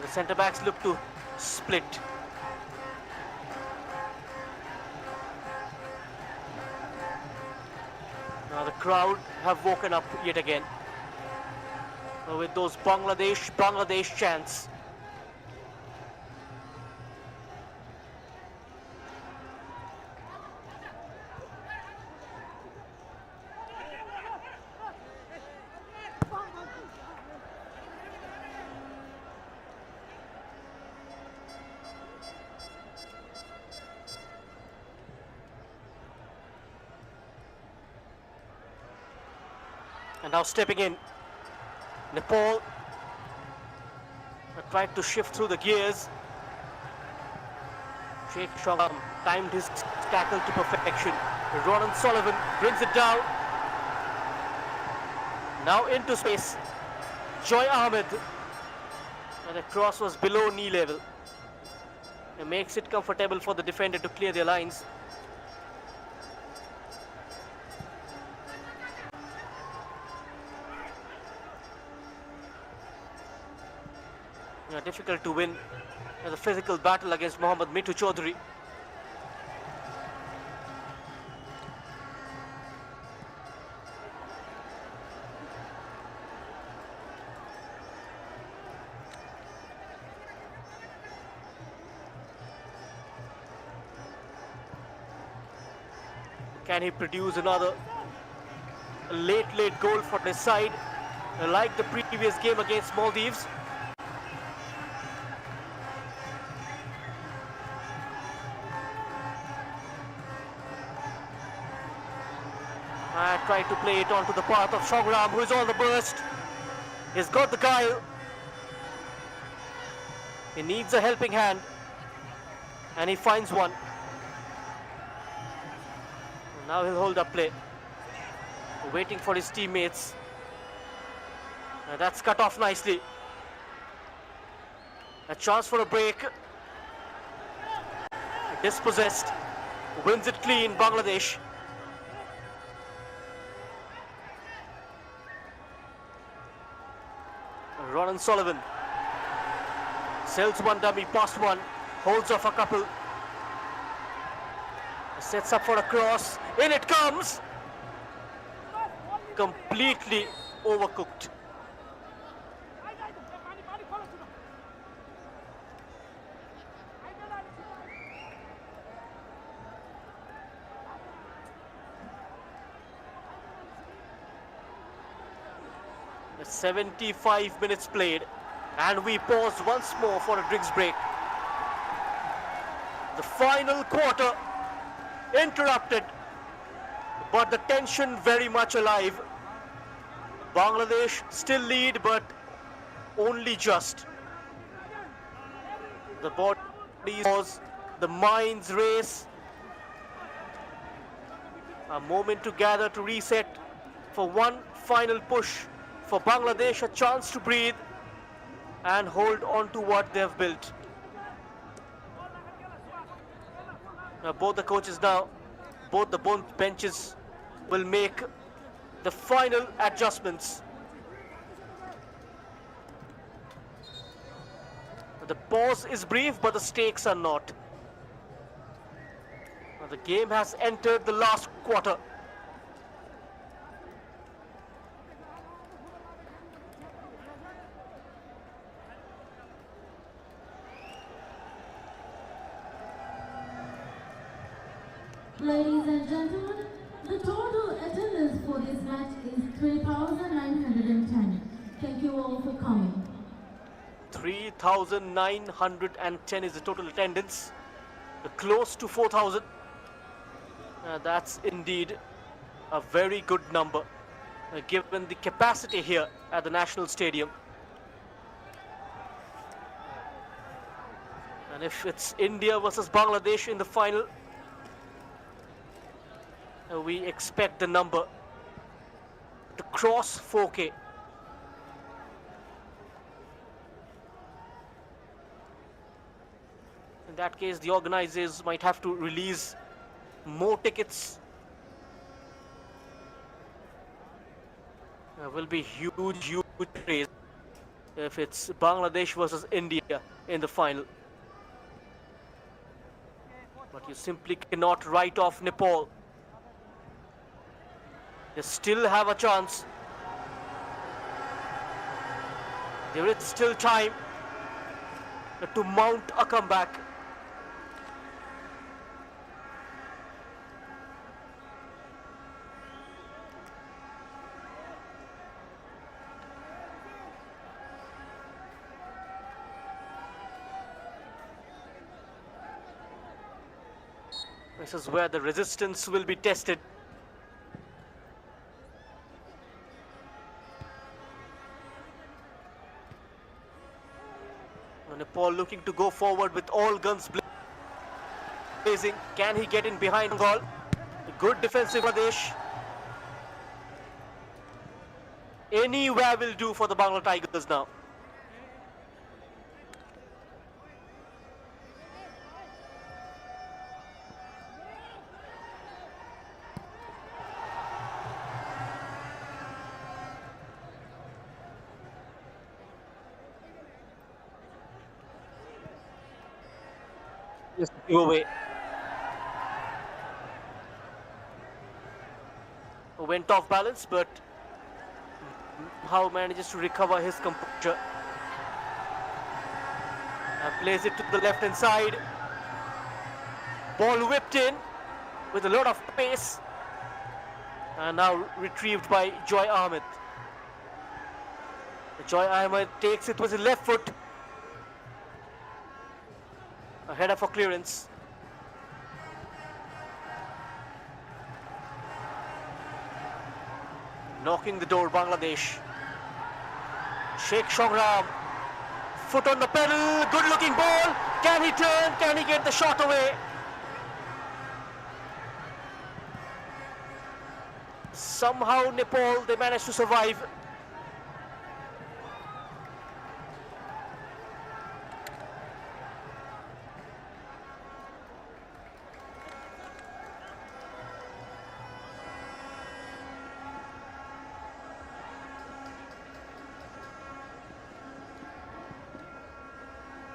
The centre backs look to split. Now the crowd have woken up yet again with those Bangladesh chants. And now stepping in Nepal tried to shift through the gears. Sheikh Shongam timed his tackle to perfection. Ronan Sullivan brings it down. Now into space. Joy Ahmed. And the cross was below knee level. It makes it comfortable for the defender to clear their lines. Difficult to win the physical battle against Mohammad Mitu Chaudhary. Can he produce another late goal for his side, like the previous game against Maldives? Tried to play it onto the path of Shongram, who is on the burst. He's got the guile. He needs a helping hand, and he finds one. Now he'll hold up play, waiting for his teammates. That's cut off nicely. A chance for a break. Dispossessed. Wins it clean, Bangladesh. Ronan Sullivan sells one dummy past one, holds off a couple, sets up for a cross, in it comes! Completely overcooked. The 75 minutes played, and we pause once more for a drinks break. The final quarter interrupted, but the tension very much alive. Bangladesh still lead, but only just. The bodies pause, the minds race. A moment to gather, to reset for one final push for Bangladesh, a chance to breathe and hold on to what they've built. Now both the coaches now, both the benches will make the final adjustments. The pause is brief, but the stakes are not. Now the game has entered the last quarter. Ladies and gentlemen, the total attendance for this match is 3,910. Thank you all for coming. 3,910 is the total attendance, close to 4,000. That's indeed a very good number, given the capacity here at the National Stadium. And if it's India versus Bangladesh in the final, we expect the number to cross 4K. In that case, the organizers might have to release more tickets. There will be huge praise if it's Bangladesh versus India in the final. But you simply cannot write off Nepal. They still have a chance. There is still time to mount a comeback. This is where the resistance will be tested. Nepal looking to go forward with all guns blazing. Can he get in behind goal? Good defensive Bangladesh. Anywhere will do for the Bangla Tigers now. Just give away. Went off balance, but how manages to recover his composure. Plays it to the left hand side. Ball whipped in with a lot of pace. And now retrieved by Joy Ahmed. Joy Ahmed takes it with his left foot. A header for clearance. Knocking the door, Bangladesh. Sheikh Shongram. Foot on the pedal. Good looking ball. Can he turn? Can he get the shot away? Somehow Nepal, they managed to survive.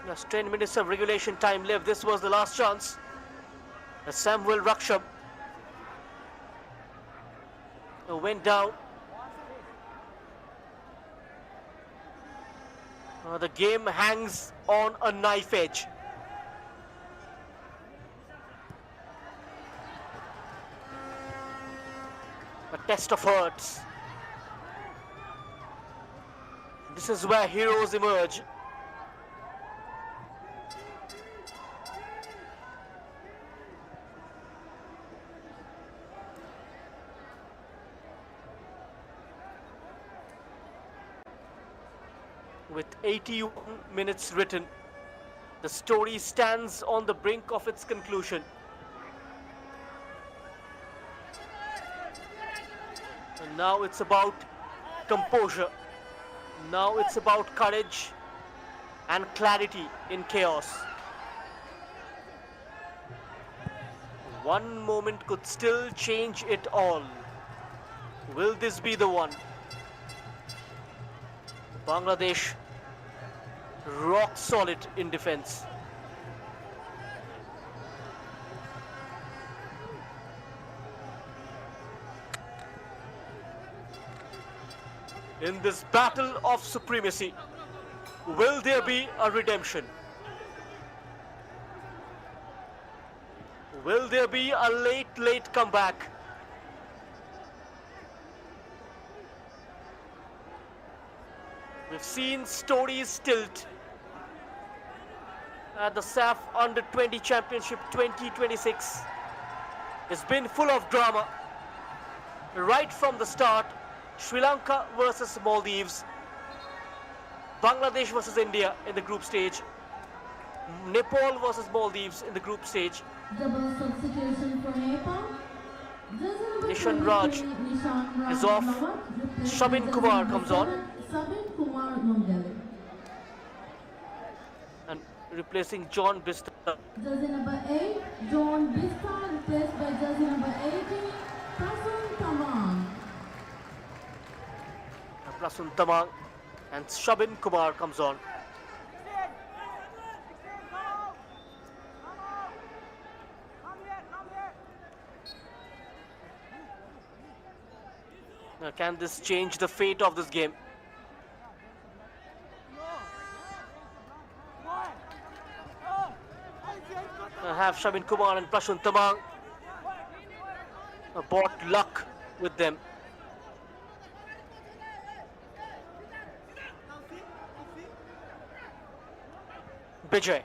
Just 10 minutes of regulation time left. This was the last chance. Samuel Raksham went down. The game hangs on a knife edge. A test of hearts. This is where heroes emerge. With 81 minutes written, the story stands on the brink of its conclusion. And now it's about composure. Now it's about courage and clarity in chaos. One moment could still change it all. Will this be the one? Bangladesh rock solid in defense. In this battle of supremacy, will there be a redemption? Will there be a late comeback? We've seen stories tilt at the SAFF Under-20 Championship 2026. It's been full of drama. Right from the start, Sri Lanka versus Maldives, Bangladesh versus India in the group stage, Nepal versus Maldives in the group stage. Double substitution for Nepal. Nishan Raj is off. Shabin Kumar comes on. Sabin Kumar Nongale. And replacing John Bista. Jersey number 8, John Bista, replaced by jersey number 18, Prasun Tamang. Prasun Tamang and Shabin Kumar comes on. Now, can this change the fate of this game? I have Shabin Kumar and Prasun Tamang. Bought luck with them. Bijay.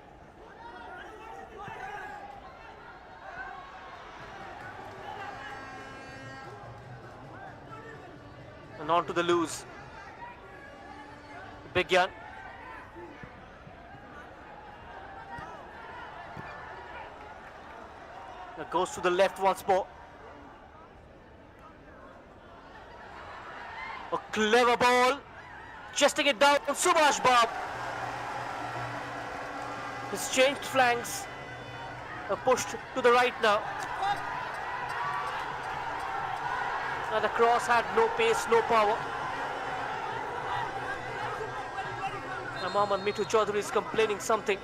And on to the loose. Bigyan. Goes to the left once more. A clever ball. Chesting it down. Subhash Bam. He's changed flanks. Pushed to the right now. And the cross had no pace, no power. And Mohammad Mitu Chaudhary is complaining something.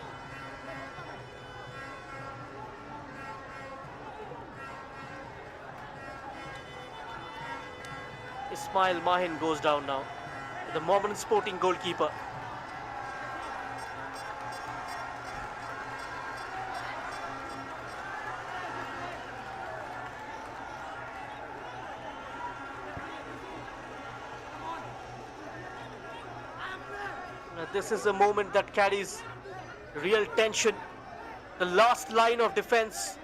Ismail Mahin goes down now. The Mohammedan Sporting goalkeeper. This is a moment that carries real tension. The last line of defense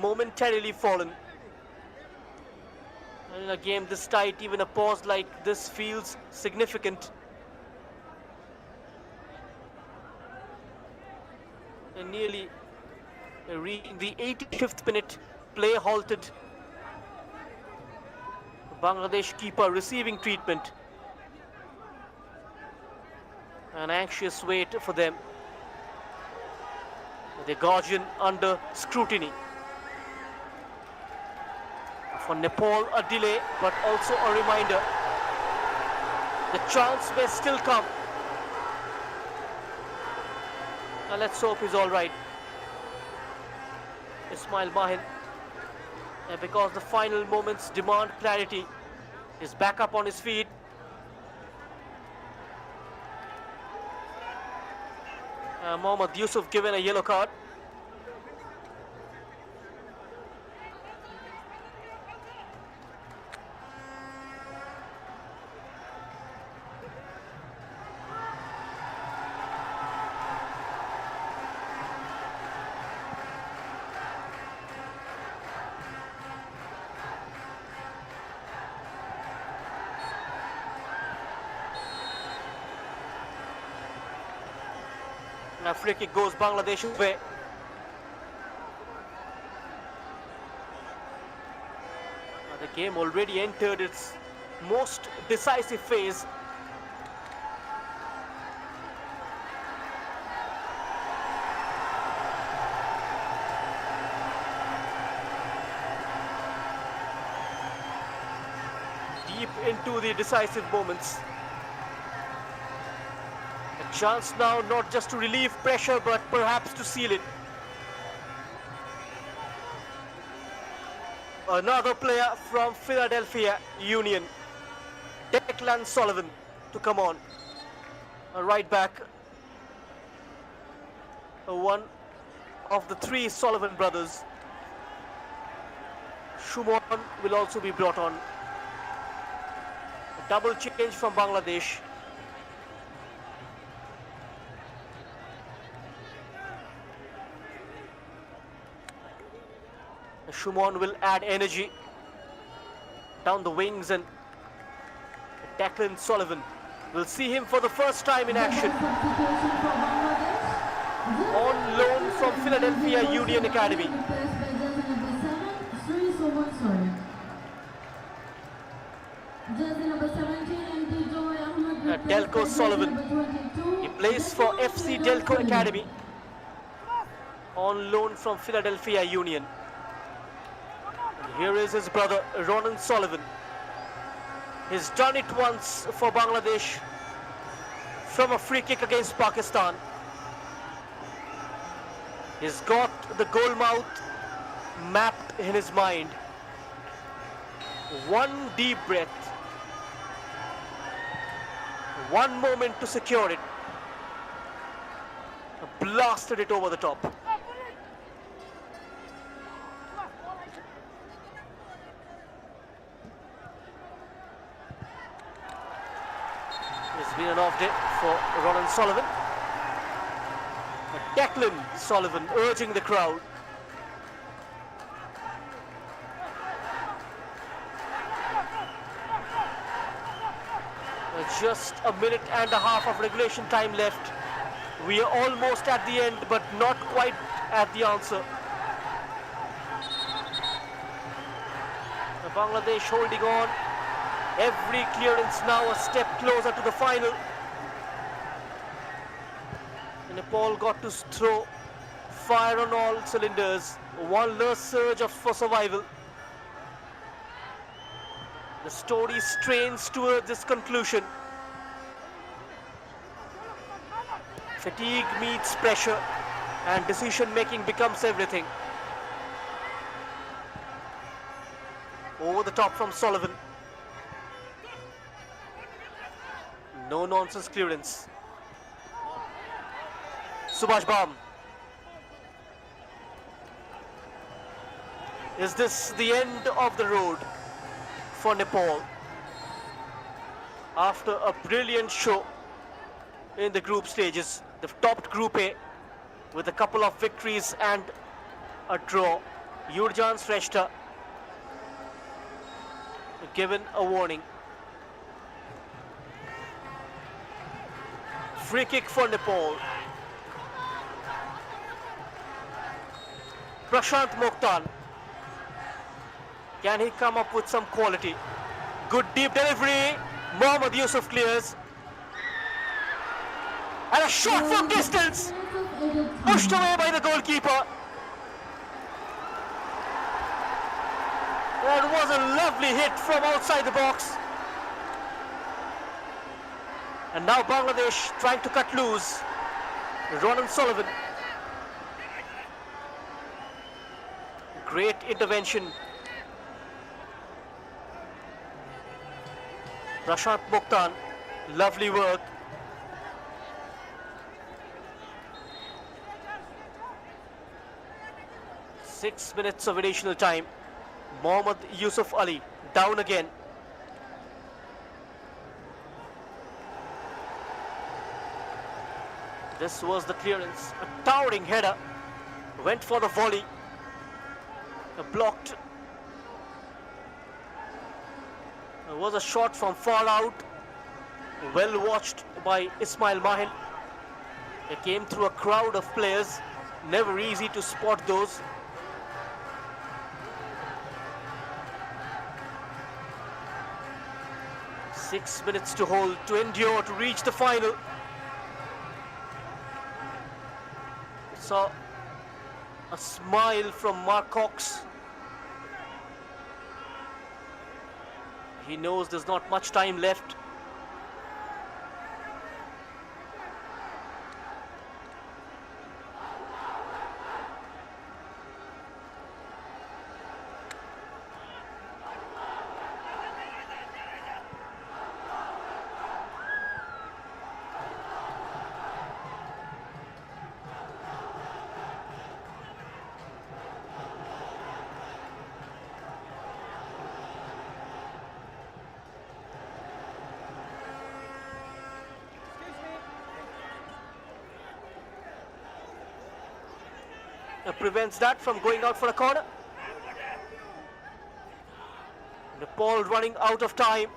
momentarily fallen. And in a game this tight, even a pause like this feels significant. And nearly reaching the 85th minute, play halted. Bangladesh keeper receiving treatment. An anxious wait for them. The Guardian under scrutiny. For Nepal, a delay, but also a reminder. The chance may still come. Now let's hope he's all right. Ismail Mahin, because the final moments demand clarity, is back up on his feet. Mohammad Yusuf given a yellow card. Now free kick goes Bangladesh's way. Now the game already entered its most decisive phase. Deep into the decisive moments. Chance now not just to relieve pressure but perhaps to seal it. Another player from Philadelphia Union, Declan Sullivan, to come on. A right back, one of the three Sullivan brothers. Shumon will also be brought on. A double change from Bangladesh. Shumon will add energy down the wings, and Declan Sullivan will see him for the first time in action. On loan from Philadelphia Union Academy. Delco Sullivan. He plays for FC Delco Academy. On loan from Philadelphia Union. Here is his brother, Ronan Sullivan. He's done it once for Bangladesh from a free kick against Pakistan. He's got the goal mouth mapped in his mind. One deep breath. One moment to secure it. Blasted it over the top. It's been an off day for Ronan Sullivan. Declan Sullivan urging the crowd. Just a minute and a half of regulation time left. We are almost at the end, but not quite at the answer. Bangladesh holding on. Every clearance now a step closer to the final. Nepal got to throw fire on all cylinders. One last surge for survival. The story strains towards its conclusion. Fatigue meets pressure and decision making becomes everything. Over the top from Sullivan. No nonsense clearance. Subhash Bam. Is this the end of the road for Nepal? After a brilliant show in the group stages, they've topped Group A with a couple of victories and a draw. Yurjan Shrestha given a warning. Free kick for Nepal. Prashant Mokhtan. Can he come up with some quality? Good deep delivery. Mohammad Yusuf clears. And a shot from distance. Pushed away by the goalkeeper. That was a lovely hit from outside the box. And now Bangladesh trying to cut loose. Ronan Sullivan. Great intervention. Prashant Mokhtan, lovely work. Six minutes of additional time. Mohammad Yusuf Ali down again. This was the clearance. A towering header. Went for the volley. Blocked. There was a shot from far out. Well watched by Ismail Mahil. It came through a crowd of players. Never easy to spot those. Six minutes to hold, to endure, to reach the final. Saw a smile from Mark Cox. He knows there's not much time left. Prevents that from going out for a corner. Nepal running out of time.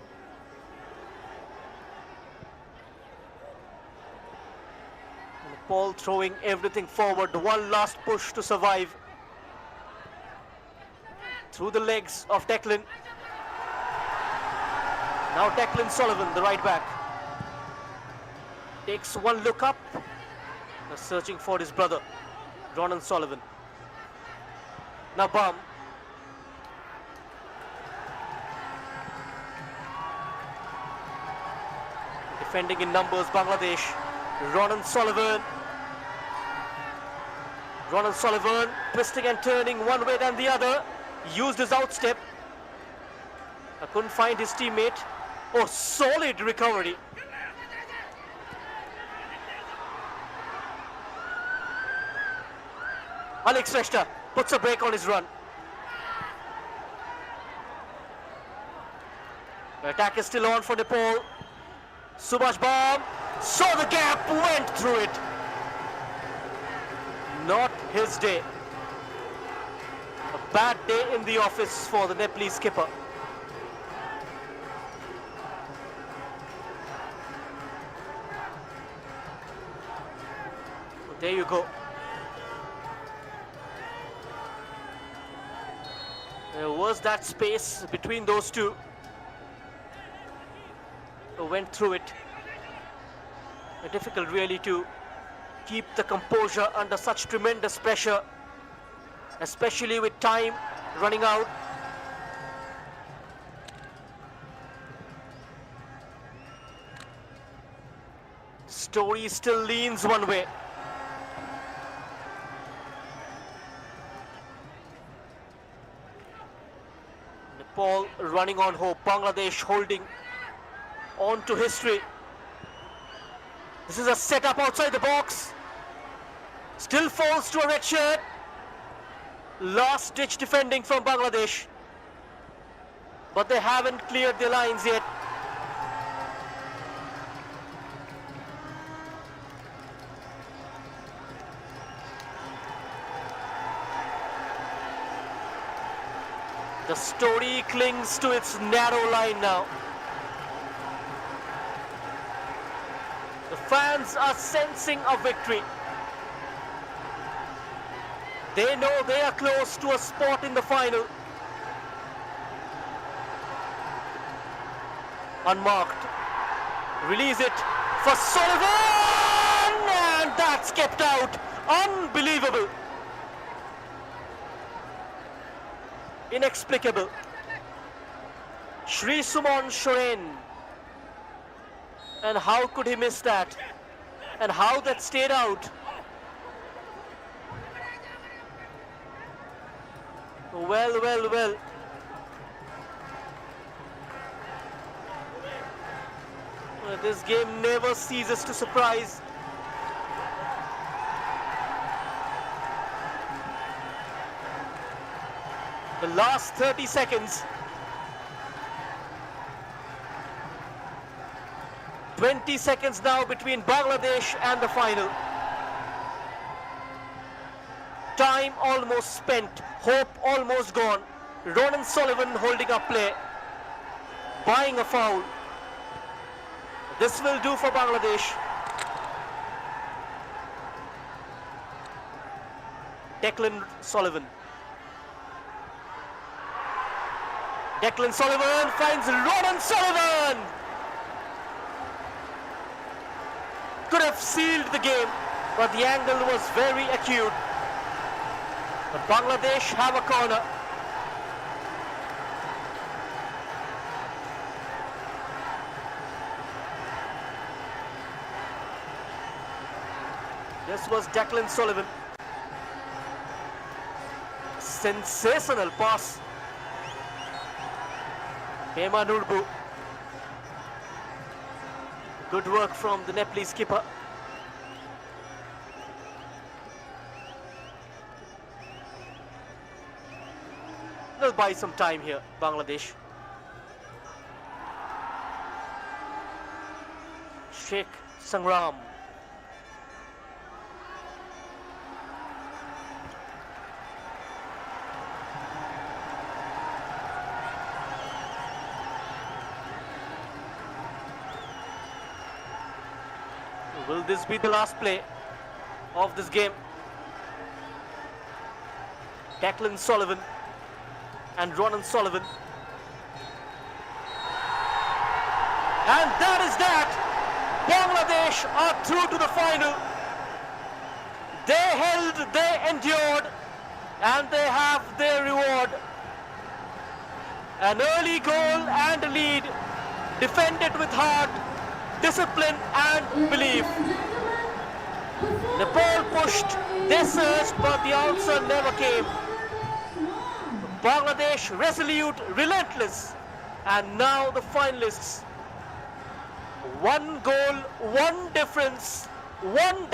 Nepal throwing everything forward. One last push to survive. Through the legs of Declan. Now Declan Sullivan, the right back. Takes one look up. Searching for his brother, Ronan Sullivan. Now Bam. Defending in numbers, Bangladesh. Ronan Sullivan. Ronan Sullivan twisting and turning one way then the other. Used his outstep. I couldn't find his teammate. Oh, solid recovery. Alex Shrestha puts a break on his run. The attack is still on for Nepal. Subhash Bam saw the gap, went through it. Not his day. A bad day in the office for the Nepalese skipper. There you go. There was that space between those two. Went through it. Difficult really to keep the composure under such tremendous pressure, especially with time running out. Story still leans one way. Nepal running on hope. Bangladesh holding on to history. This is a setup outside the box. Still falls to a red shirt. Last ditch defending from Bangladesh. But they haven't cleared their lines yet. The story clings to its narrow line now. The fans are sensing a victory. They know they are close to a spot in the final. Unmarked. Release it for Sullivan! And that's kept out. Unbelievable. Inexplicable. Sri Suman Shoren. And how could he miss that? And how that stayed out? Well. This game never ceases to surprise. The last 30 seconds. 20 seconds now between Bangladesh and the final. Time almost spent, hope almost gone. Ronan Sullivan holding up play, buying a foul. This will do for Bangladesh. Declan Sullivan. Declan Sullivan finds Ronan Sullivan. Could have sealed the game, but the angle was very acute. But Bangladesh have a corner. This was Declan Sullivan. Sensational pass. Hema Nurbu. Good work from the Nepalese skipper. They'll buy some time here, Bangladesh. Sheikh Sangram. Will this be the last play of this game? Declan Sullivan and Ronan Sullivan. And that is that. Bangladesh are through to the final. They held, they endured, and they have their reward. An early goal and a lead, defended with heart, discipline and belief. Nepal pushed, they searched, but the answer never came. Bangladesh resolute, relentless, and now the finalists. One goal, one difference, one